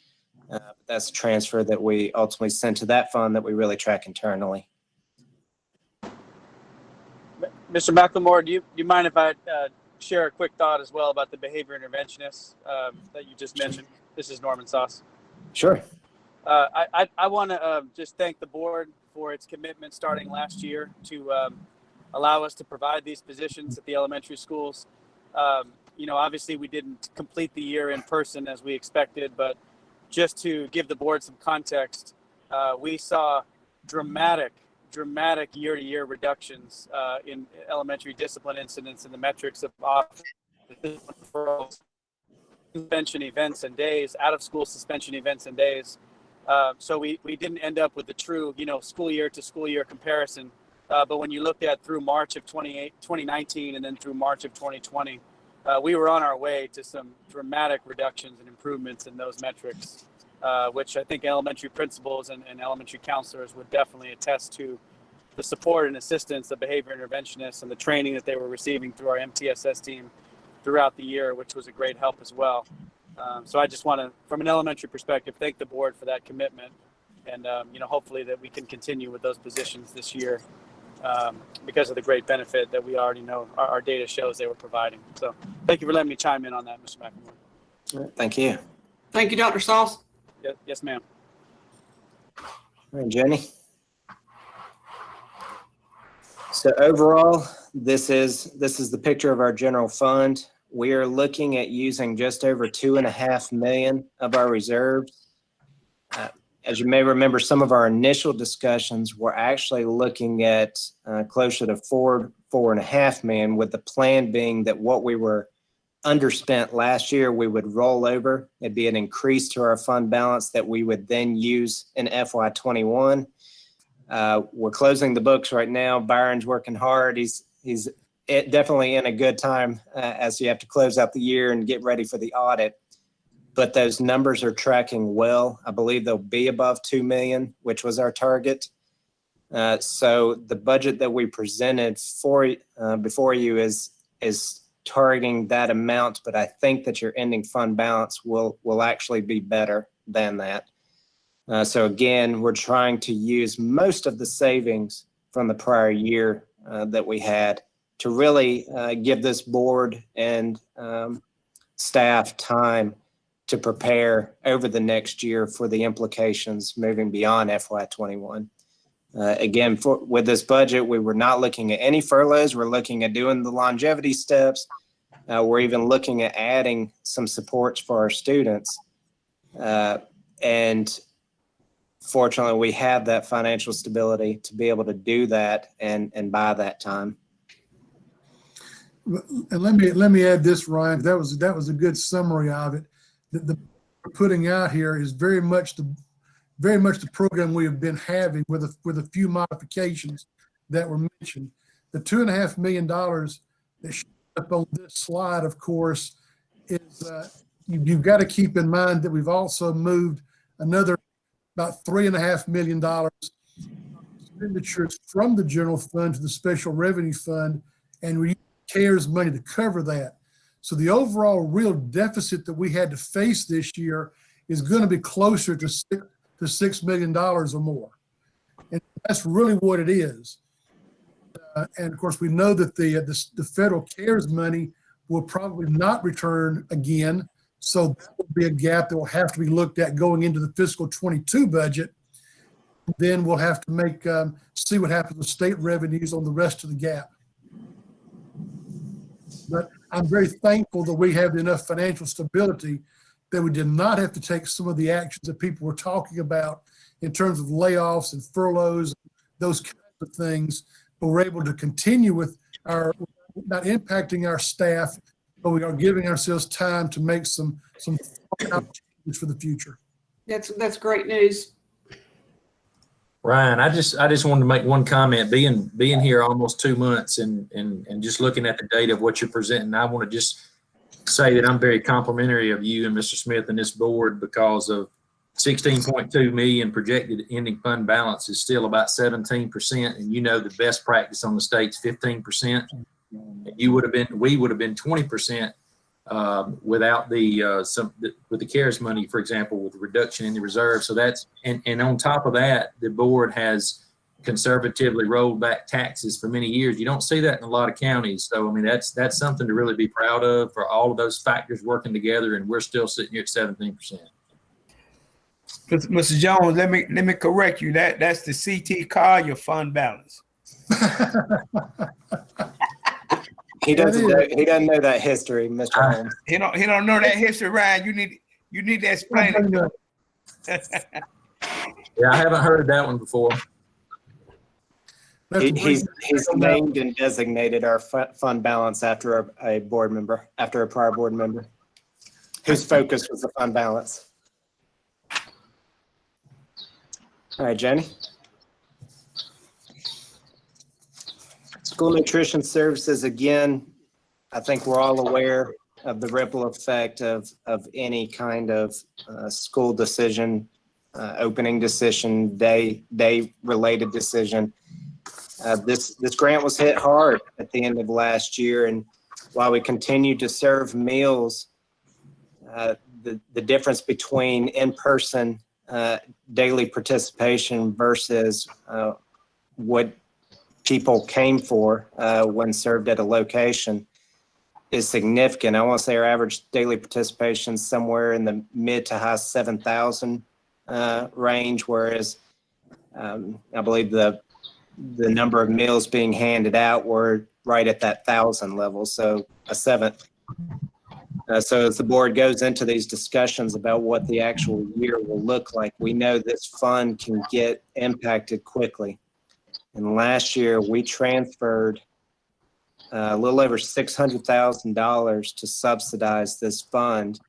But that's a transfer that we ultimately send to that fund that we really track internally. Mr. McLemore, do you mind if I share a quick thought as well about the behavior interventionists that you just mentioned? This is Norman Sauce. Sure. I want to just thank the board for its commitment starting last year to allow us to provide these positions at the elementary schools. Obviously we didn't complete the year in person as we expected, but just to give the board some context, we saw dramatic year-to-year reductions in elementary discipline incidents and the metrics of suspension events and days, out-of-school suspension events and days. So we didn't end up with the true, school year to school year comparison. But when you looked at through March of 2019 and then through March of 2020, we were on our way to some dramatic reductions and improvements in those metrics, which I think elementary principals and elementary counselors would definitely attest to the support and assistance of behavior interventionists and the training that they were receiving through our MTSS team throughout the year, which was a great help as well. So I just want to, from an elementary perspective, thank the board for that commitment. And, hopefully that we can continue with those positions this year because of the great benefit that we already know our data shows they were providing. So thank you for letting me chime in on that, Mr. McLemore. Thank you. Thank you, Dr. Sauce. Yes, ma'am. All right, Jenny. So overall, this is the picture of our general fund. We are looking at using just over $2.5 million of our reserves. As you may remember, some of our initial discussions were actually looking at closer to $4.5 million, with the plan being that what we were underspent last year, we would roll over. It'd be an increase to our fund balance that we would then use in FY21. We're closing the books right now. Byron's working hard. He's definitely in a good time as you have to close out the year and get ready for the audit. But those numbers are tracking well. I believe they'll be above $2 million, which was our target. So the budget that we presented before you is targeting that amount, but I think that your ending fund balance will actually be better than that. So again, we're trying to use most of the savings from the prior year that we had to really give this board and staff time to prepare over the next year for the implications moving beyond FY21. Again, with this budget, we were not looking at any furloughs. We're looking at doing the longevity steps. We're even looking at adding some supports for our students. And fortunately, we have that financial stability to be able to do that and buy that time. And let me add this, Ryan. That was a good summary of it. The putting out here is very much the program we have been having with a few modifications that were mentioned. The $2.5 million that shows up on this slide, of course, is you've got to keep in mind that we've also moved another about $3.5 million expenditures from the general fund to the special revenue fund, and we use CARES money to cover that. So the overall real deficit that we had to face this year is going to be closer to $6 million or more. And that's really what it is. And of course, we know that the federal CARES money will probably not return again. So that will be a gap that will have to be looked at going into the fiscal 22 budget. Then we'll have to see what happens with state revenues on the rest of the gap. But I'm very thankful that we have enough financial stability that we did not have to take some of the actions that people were talking about in terms of layoffs and furloughs, those kinds of things. But we're able to continue with not impacting our staff, but we are giving ourselves time to make some changes for the future. That's great news. Ryan, I just wanted to make one comment. Being here almost 2 months and just looking at the data of what you're presenting, I want to just say that I'm very complimentary of you and Mr. Smith and this board, because of 16.2 million projected ending fund balance is still about 17%, and you know the best practice on the state's 15%. We would have been 20% without with the CARES money, for example, with the reduction in the reserve. So that's and on top of that, the board has conservatively rolled back taxes for many years. You don't see that in a lot of counties. So I mean, that's something to really be proud of, for all of those factors working together, and we're still sitting here at 17%. Mr. Jones, let me correct you. That's the CT Collier fund balance. He doesn't know that history, Mr. Holmes. He don't know that history, Ryan. You need to explain it. Yeah, I haven't heard that one before. He's named and designated our fund balance after a prior board member whose focus was the fund balance. All right, Jenny. School nutrition services, again, I think we're all aware of the ripple effect of any kind of school decision, opening decision, day related decision. This grant was hit hard at the end of last year, and while we continue to serve meals, the difference between in-person daily participation versus what people came for when served at a location is significant. I want to say our average daily participation is somewhere in the mid to high 7,000 range, whereas I believe the number of meals being handed out were right at that 1,000 level, so a seventh. So as the board goes into these discussions about what the actual year will look like, we know this fund can get impacted quickly. And last year we transferred a little over $600,000 to subsidize this fund.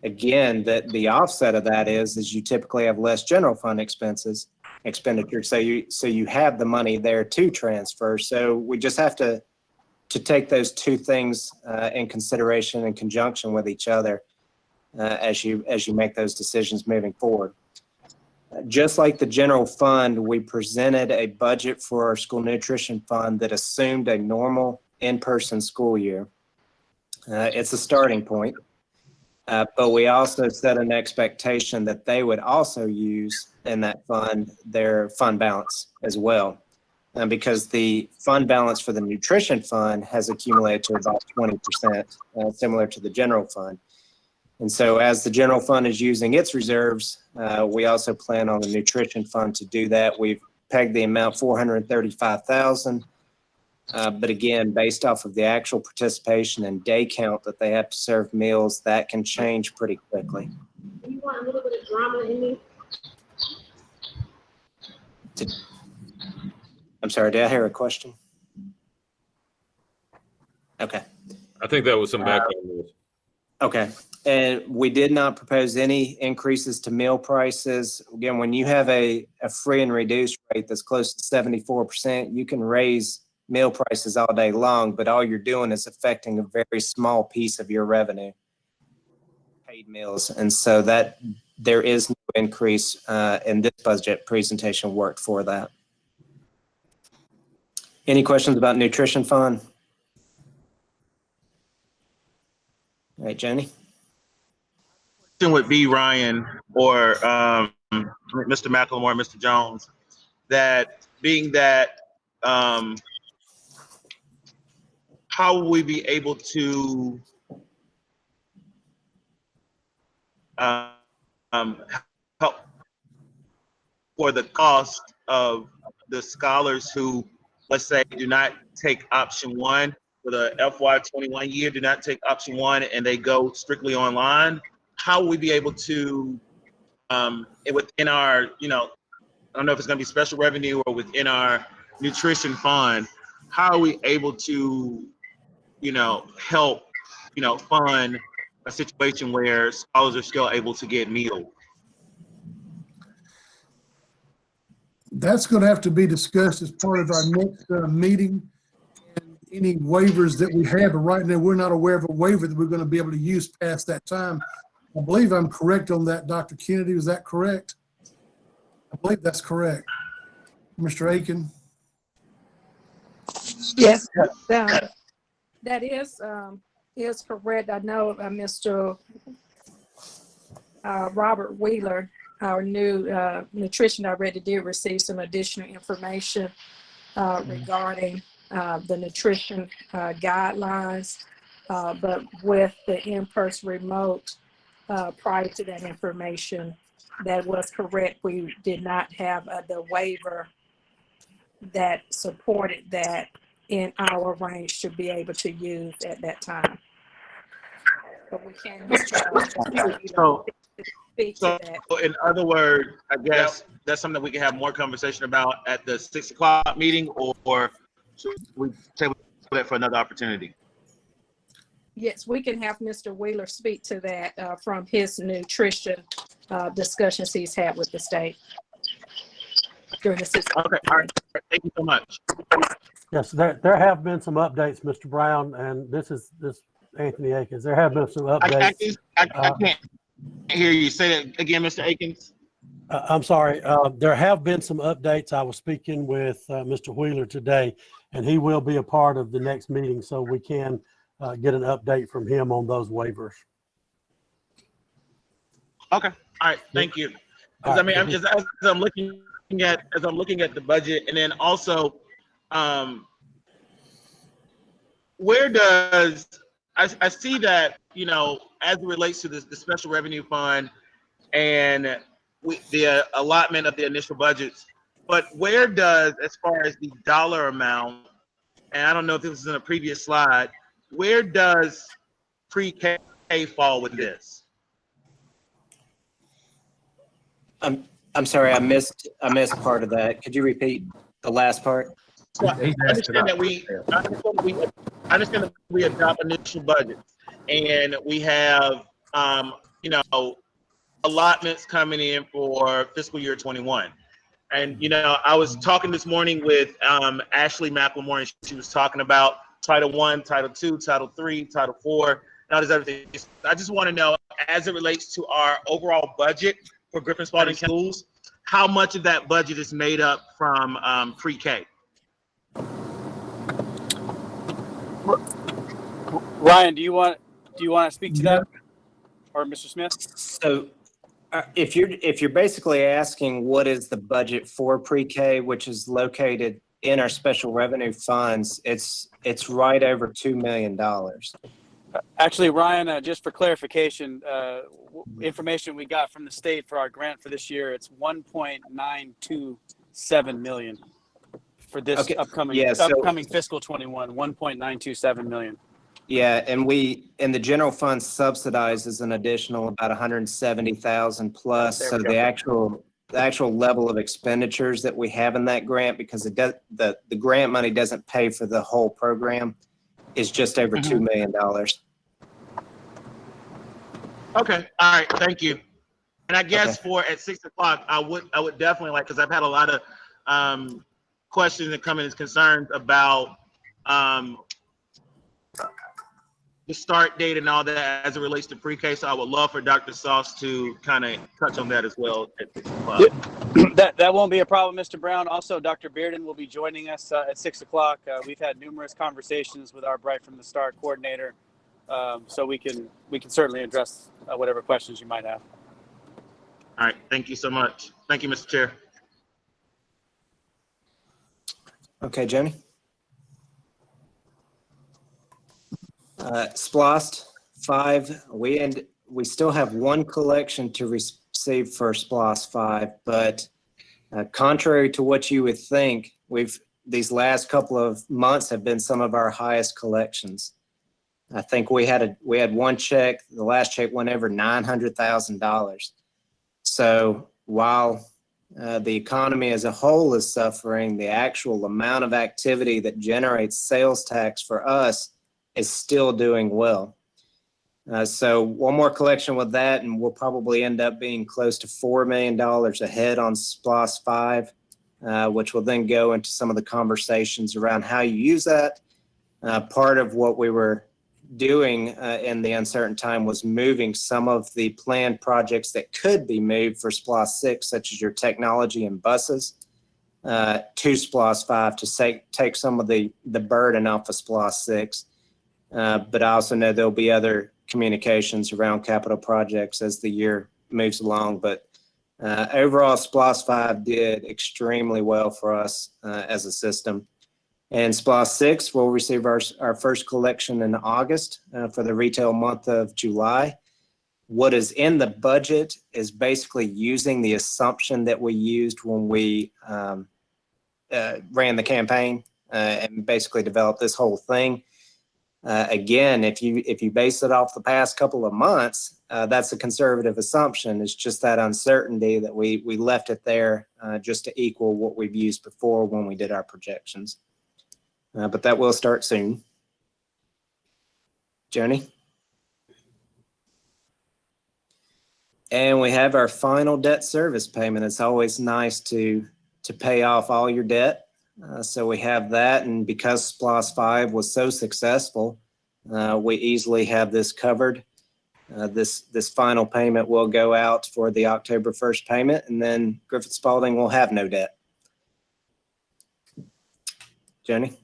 Again, the offset of that is you typically have less general fund expenditure. So you have the money there to transfer. So we just have to take those two things in consideration in conjunction with each other as you make those decisions moving forward. Just like the general fund, we presented a budget for our school nutrition fund that assumed a normal in-person school year. It's a starting point, but we also set an expectation that they would also use in that fund their fund balance as well. Because the fund balance for the nutrition fund has accumulated to about 20%, similar to the general fund. And so as the general fund is using its reserves, we also plan on the nutrition fund to do that. We've pegged the amount $435,000. But again, based off of the actual participation and day count that they have to serve meals, that can change pretty quickly. You want a little bit of drama in me? I'm sorry, did I hear a question? Okay. I think that was some background noise. Okay. And we did not propose any increases to meal prices. Again, when you have a free and reduced rate that's close to 74%, you can raise meal prices all day long, but all you're doing is affecting a very small piece of your revenue, paid meals. And so that there is no increase in this budget presentation worked for that. Any questions about nutrition fund? All right, Jenny. Would be Ryan or Mr. McLemore, Mr. Jones, that being that how will we be able to help for the cost of the scholars who, let's say, do not take option one for the FY21 year, do not take option one and they go strictly online? How will we be able to, within our, I don't know if it's going to be special revenue or within our nutrition fund, how are we able to, help, fund a situation where scholars are still able to get meals? That's going to have to be discussed as part of our next meeting. And any waivers that we have, but right now we're not aware of a waiver that we're going to be able to use past that time. I believe I'm correct on that, Dr. Kennedy. Is that correct? I believe that's correct. Mr. Aiken? Yes, that is correct. I know Mr. Robert Wheeler, our new nutrition director, did receive some additional information regarding the nutrition guidelines, but with the in-person remote, prior to that information, that was correct. We did not have the waiver that supported that in our range to be able to use at that time. But we can speak to that. In other words, I guess that's something that we can have more conversation about at the 6 o'clock meeting, or should we table that for another opportunity? Yes, we can have Mr. Wheeler speak to that from his nutrition discussions he's had with the state during the 6 o'clock. Okay, all right. Thank you so much. Yes, there have been some updates, Mr. Brown, and this Anthony Akins. There have been some updates. I can't hear you. Say that again, Mr. Akins. I'm sorry. There have been some updates. I was speaking with Mr. Wheeler today, and he will be a part of the next meeting, so we can get an update from him on those waivers. Okay. All right. Thank you. Because I mean, I'm just as I'm looking at the budget, and then also, where does I see that, as it relates to the special revenue fund and the allotment of the initial budgets, but where does, as far as the dollar amount, and I don't know if this was in a previous slide, where does pre-K fall with this? I'm sorry, I missed part of that. Could you repeat the last part? So I understand that we adopt initial budgets, and we have allotments coming in for fiscal year 21. And I was talking this morning with Ashley McLemore, and she was talking about Title I, Title II, Title III, Title IV, and all this other thing. I just want to know, as it relates to our overall budget for Griffin-Spalding schools, how much of that budget is made up from pre-K? Ryan, do you want to speak to that, or Mr. Smith? So if you're basically asking what is the budget for pre-K, which is located in our special revenue funds, it's right over $2 million. Actually, Ryan, just for clarification, information we got from the state for our grant for this year, it's 1.927 million for this Okay. upcoming Yeah, so- upcoming fiscal 21. 1.927 million. Yeah, and the general fund subsidizes an additional about 170,000 plus. There So we the go. actual level of expenditures that we have in that grant, because the grant money doesn't pay for the whole program, is just over $2 million. Okay, all right, thank you. And I guess Okay. for at 6 o'clock, I would definitely like, because I've had a lot of questions and comments, concerns about the start date and all that as it relates to pre-K. So I would love for Dr. Sauce to kind of touch on that as well at 6 o'clock. That won't be a problem, Mr. Brown. Also, Dr. Bearden will be joining us at 6 o'clock. We've had numerous conversations with our Bright from the Start coordinator, so we can certainly address whatever questions you might have. All right, thank you so much. Thank you, Mr. Chair. Okay, Jenny? SPLOST 5, we still have one collection to receive for SPLOST 5, but contrary to what you would think, these last couple of months have been some of our highest collections. I think we had one check, the last check went over $900,000. So while the economy as a whole is suffering, the actual amount of activity that generates sales tax for us is still doing well. So one more collection with that, and we'll probably end up being close to $4 million ahead on SPLOST 5, which will then go into some of the conversations around how you use that. Part of what we were doing in the uncertain time was moving some of the planned projects that could be moved for SPLOST 6, such as your technology and buses, to SPLOST 5 to take some of the burden off of SPLOST 6. But I also know there'll be other communications around capital projects as the year moves along. But overall, SPLOST 5 did extremely well for us as a system. And SPLOST 6 will receive our first collection in August for the retail month of July. What is in the budget is basically using the assumption that we used when we ran the campaign and basically developed this whole thing. Again, if you base it off the past couple of months, that's a conservative assumption. It's just that uncertainty that we left it there just to equal what we've used before when we did our projections. But that will start soon. Joni? And we have our final debt service payment. It's always nice to pay off all your debt. So we have that, and because SPLOST 5 was so successful, we easily have this covered. This final payment will go out for the October 1st payment, and then Griffin-Spalding will have no debt. Jenny?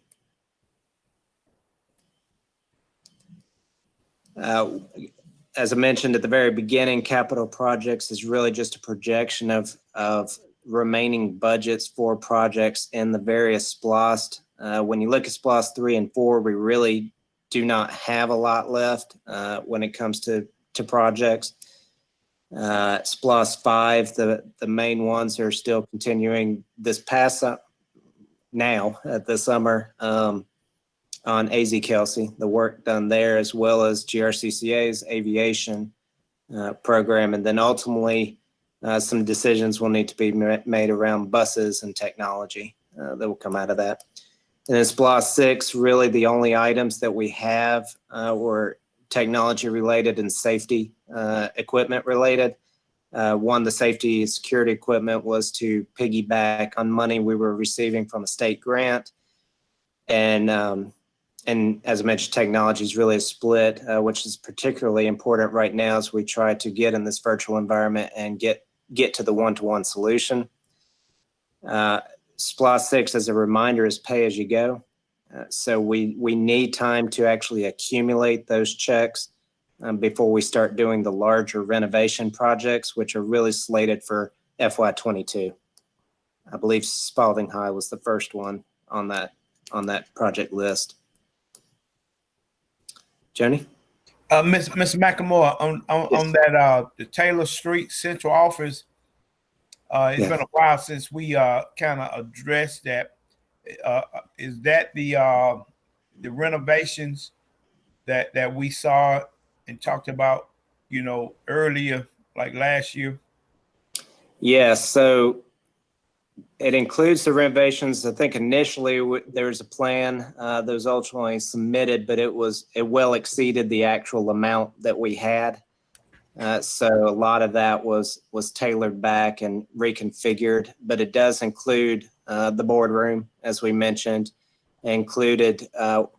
As I mentioned at the very beginning, capital projects is really just a projection of remaining budgets for projects in the various SPLOST. When you look at SPLOST 3 and 4, we really do not have a lot left when it comes to projects. SPLOST 5, the main ones are still continuing this past now at the summer on AZ Kelsey, the work done there, as well as GRCCA's aviation program. And then ultimately, some decisions will need to be made around buses and technology that will come out of that. And then SPLOST 6, really the only items that we have were technology related and safety equipment related. One, the safety security equipment was to piggyback on money we were receiving from a state grant. And as I mentioned, technology is really a split, which is particularly important right now as we try to get in this virtual environment and get get to the one-to-one solution. SPLOST 6, as a reminder, is pay as you go. So we need time to actually accumulate those checks before we start doing the larger renovation projects, which are really slated for FY22. I believe Spalding High was the first one on that project list. Joni? Mr. McLemore, on that the Taylor Street Central Office, it's been a while since we kind of addressed that. Is that the renovations that we saw and talked about, earlier, like last year? Yes, so it includes the renovations. I think initially there was a plan that was ultimately submitted, but it well exceeded the actual amount that we had. So a lot of that was tailored back and reconfigured, but it does include the boardroom, as we mentioned. It included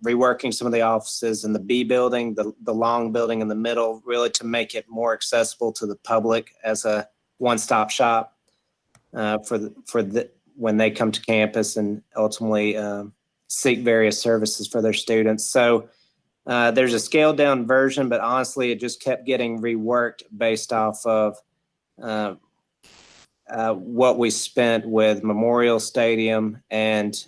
reworking some of the offices in the B building, the long building in the middle, really to make it more accessible to the public as a one-stop shop when they come to campus and ultimately seek various services for their students. So there's a scaled down version, but honestly, it just kept getting reworked based off of what we spent with Memorial Stadium and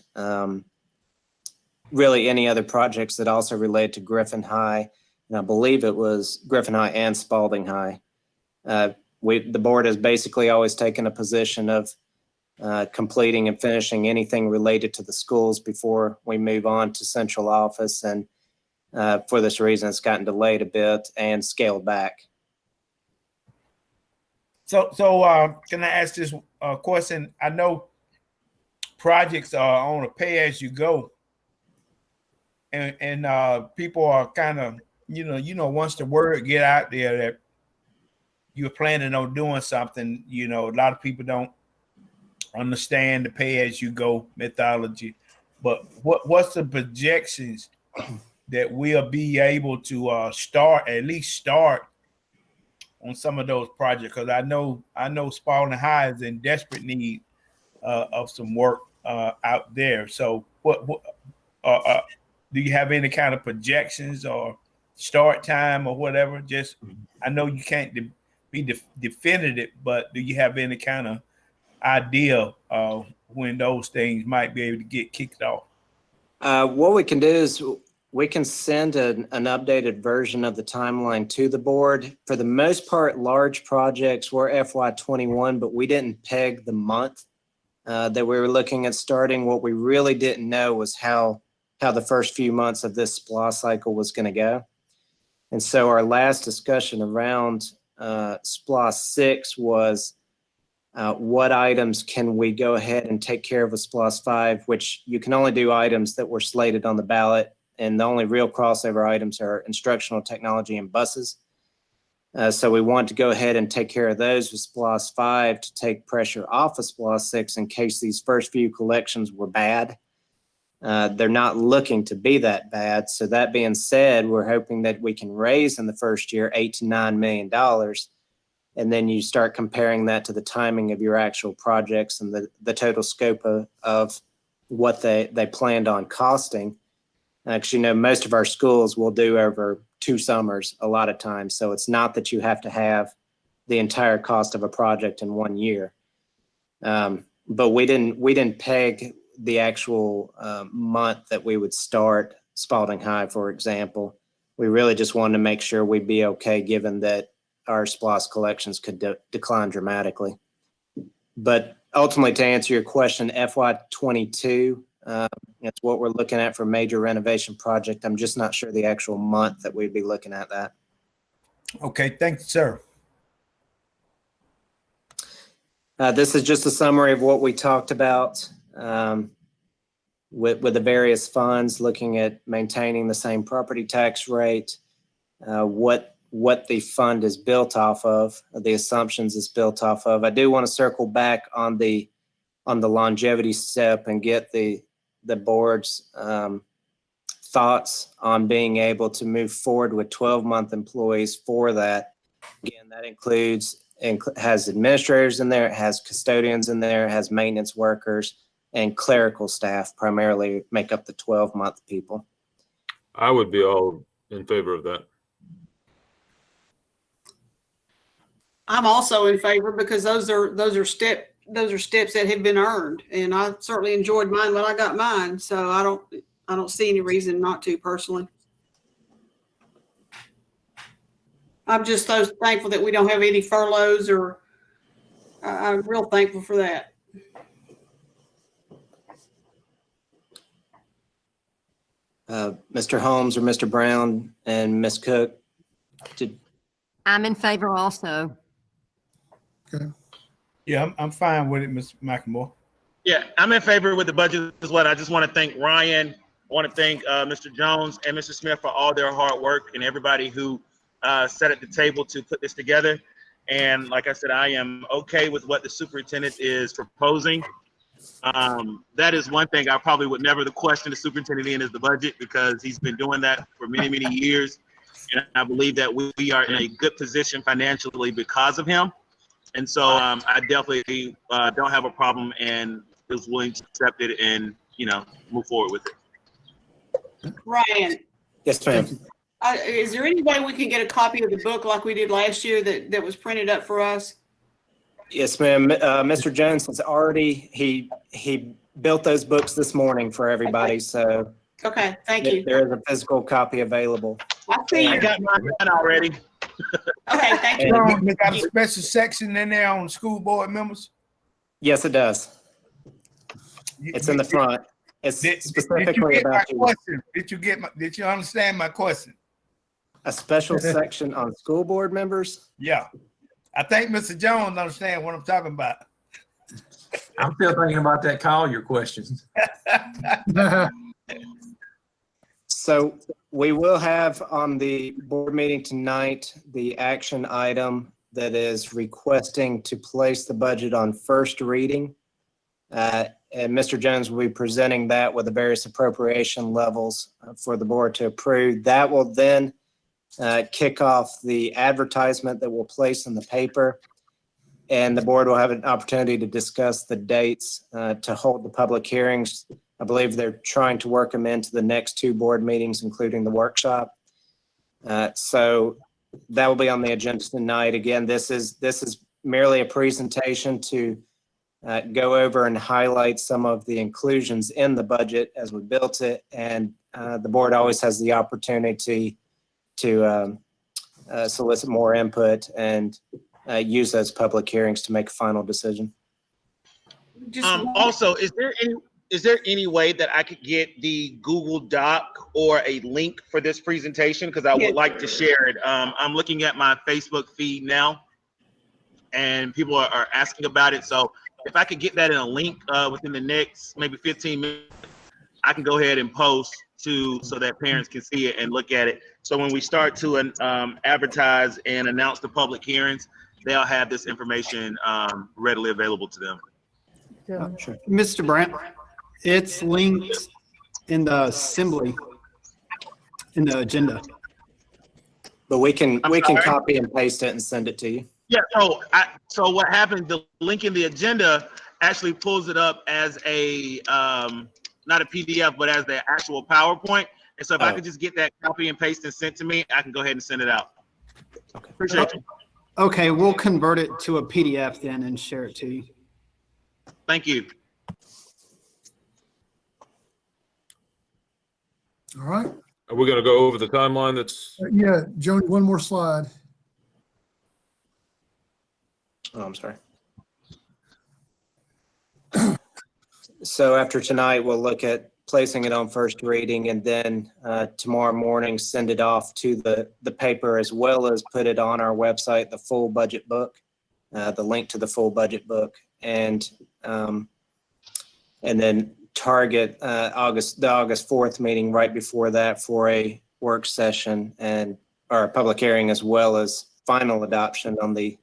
really any other projects that also relate to Griffin High. And I believe it was Griffin High and Spalding High. The board has basically always taken a position of completing and finishing anything related to the schools before we move on to central office. And for this reason, it's gotten delayed a bit and scaled back. So can I ask this question? I know projects are on a pay as you go, and people are kind of, once the word get out there that you're planning on doing something, a lot of people don't understand the pay as you go methodology. But what's the projections that we'll be able to at least start on some of those projects? Because I know Spalding High is in desperate need of some work out there. So what do you have any kind of projections or start time or whatever? Just, I know you can't be definitive, but do you have any kind of idea of when those things might be able to get kicked off? What we can do is we can send an updated version of the timeline to the board. For the most part, large projects were FY21, but we didn't peg the month that we were looking at starting. What we really didn't know was how the first few months of this SPLOST cycle was going to go. And so our last discussion around SPLOST 6 was what items can we go ahead and take care of with SPLOST 5, which you can only do items that were slated on the ballot. And the only real crossover items are instructional technology and buses. So we want to go ahead and take care of those with SPLOST 5 to take pressure off of SPLOST 6 in case these first few collections were bad. They're not looking to be that bad. So that being said, we're hoping that we can raise in the first year $8 to $9 million. And then you start comparing that to the timing of your actual projects and the total scope of what they planned on costing. Actually, most of our schools will do over 2 summers a lot of times. So it's not that you have to have the entire cost of a project in 1 year. But we didn't peg the actual month that we would start Spalding High, for example. We really just wanted to make sure we'd be okay given that our SPLOST collections could decline dramatically. But ultimately, to answer your question, FY22, that's what we're looking at for major renovation project. I'm just not sure the actual month that we'd be looking at that. Okay, thanks, sir. This is just a summary of what we talked about with the various funds, looking at maintaining the same property tax rate, what the fund is built off of, the assumptions it's built off of. I do want to circle back on the longevity step and get the board's thoughts on being able to move forward with 12-month employees for that. Again, that includes has administrators in there, it has custodians in there, it has maintenance workers, and clerical staff primarily make up the 12-month people. I would be all in favor of that. I'm also in favor because those are steps that have been earned, and I certainly enjoyed mine when I got mine. So I don't see any reason not to personally. I'm just so thankful that we don't have any furloughs, or I'm real thankful for that. Mr. Holmes or Mr. Brown and Ms. Cook, I'm in favor also. Okay. Yeah, I'm fine with it, Mr. McLemore. Yeah, I'm in favor with the budget as well. I just want to thank Ryan. I want to thank Mr. Jones and Mr. Smith for all their hard work, and everybody who sat at the table to put this together. And like I said, I am okay with what the superintendent is proposing. That is one thing I probably would never question the superintendent in, is the budget, because he's been doing that for many, many years. And I believe that we are in a good position financially because of him. And so I definitely don't have a problem and is willing to accept it and, move forward with it. Ryan, yes, ma'am. is there any way we can get a copy of the book like we did last year that was printed up for us? Yes, ma'am. Mr. Jones has already, he built those books this morning for everybody. So Okay, thank you. there is a physical copy available. I see I you. got mine done already. Okay, thank you. They got a special section in there on school board members. Yes, it does. It's in the front. It's specifically about you. Question? Did you understand my question? A special section on school board members? Yeah. I think Mr. Jones understands what I'm talking about. I'm still thinking about that Collier question. So we will have on the board meeting tonight the action item that is requesting to place the budget on first reading. And Mr. Jones will be presenting that with the various appropriation levels for the board to approve. That will then kick off the advertisement that we'll place in the paper. And the board will have an opportunity to discuss the dates to hold the public hearings. I believe they're trying to work them into the next two board meetings, including the workshop. So that will be on the agenda tonight. Again, this is merely a presentation to go over and highlight some of the inclusions in the budget as we built it. And the board always has the opportunity to solicit more input and use those public hearings to make a final decision. Also, is there any way that I could get the Google Doc or a link for this presentation? Because I would like to share it. I'm looking at my Facebook feed now, and people are asking about it. So if I could get that in a link within the next maybe 15 minutes, I can go ahead and post so that parents can see it and look at it. So when we start to advertise and announce the public hearings, they'll have this information readily available to them. Sure. Mr. Brandt, it's linked in the assembly, in the agenda. But we can sorry? copy and paste it and send it to you. Yeah, so what happens, the link in the agenda actually pulls it up as a, not a PDF, but as the actual PowerPoint. And so if I could just get that copy and paste and sent to me, I can go ahead and send it out. Okay. Appreciate you. Okay, we'll convert it to a PDF then and share it to you. Thank you. All right. Are we going to go over the timeline that's? Yeah, Joni, one more slide. Oh, I'm sorry. So after tonight, we'll look at placing it on first reading, and then tomorrow morning, send it off to the paper, as well as put it on our website, the full budget book, the link to the full budget book, and then target the August 4th meeting right before that for a work session or a public hearing, as well as final adoption on the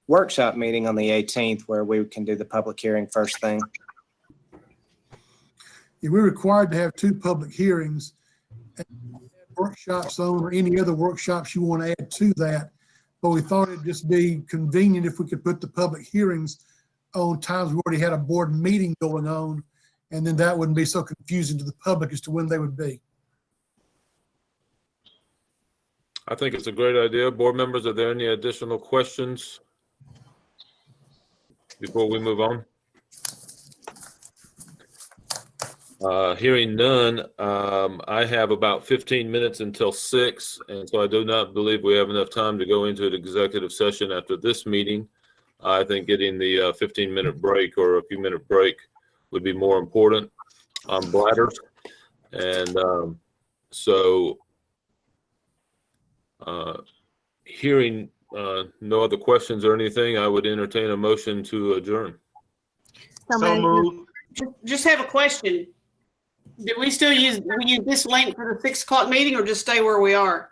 workshop meeting on the 18th, where we can do the public hearing first thing. Yeah, we're required to have two public hearings, workshops on, or any other workshops you want to add to that. but we thought it'd just be convenient if we could put the public hearings on times we already had a board meeting going on, and then that wouldn't be so confusing to the public as to when they would be. I think it's a great idea. Board members, are there any additional questions before we move on? Hearing none, I have about 15 minutes until 6, and so I do not believe we have enough time to go into an executive session after this meeting. I think getting the 15-minute break or a few minute break would be more important on bladders. And hearing no other questions or anything, I would entertain a motion to adjourn. So moved. Just have a question. Do we still use this link for the 6 o'clock meeting, or just stay where we are?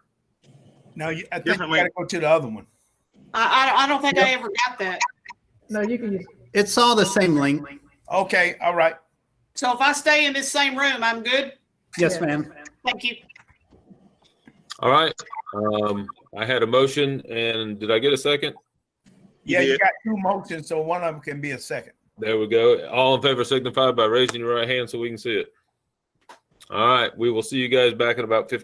No, I think you gotta go to the other one. I don't think I ever got that. No, you can use. It's all the same link. Okay, all right. So if I stay in this same room, I'm good? Yes, ma'am. Thank you. All right. I had a motion, and did I get a second? Yeah, you got 2 motions, so one of them can be a second. There we go. All in favor signify by raising your right hand so we can see it. All right. We will see you guys back in about 15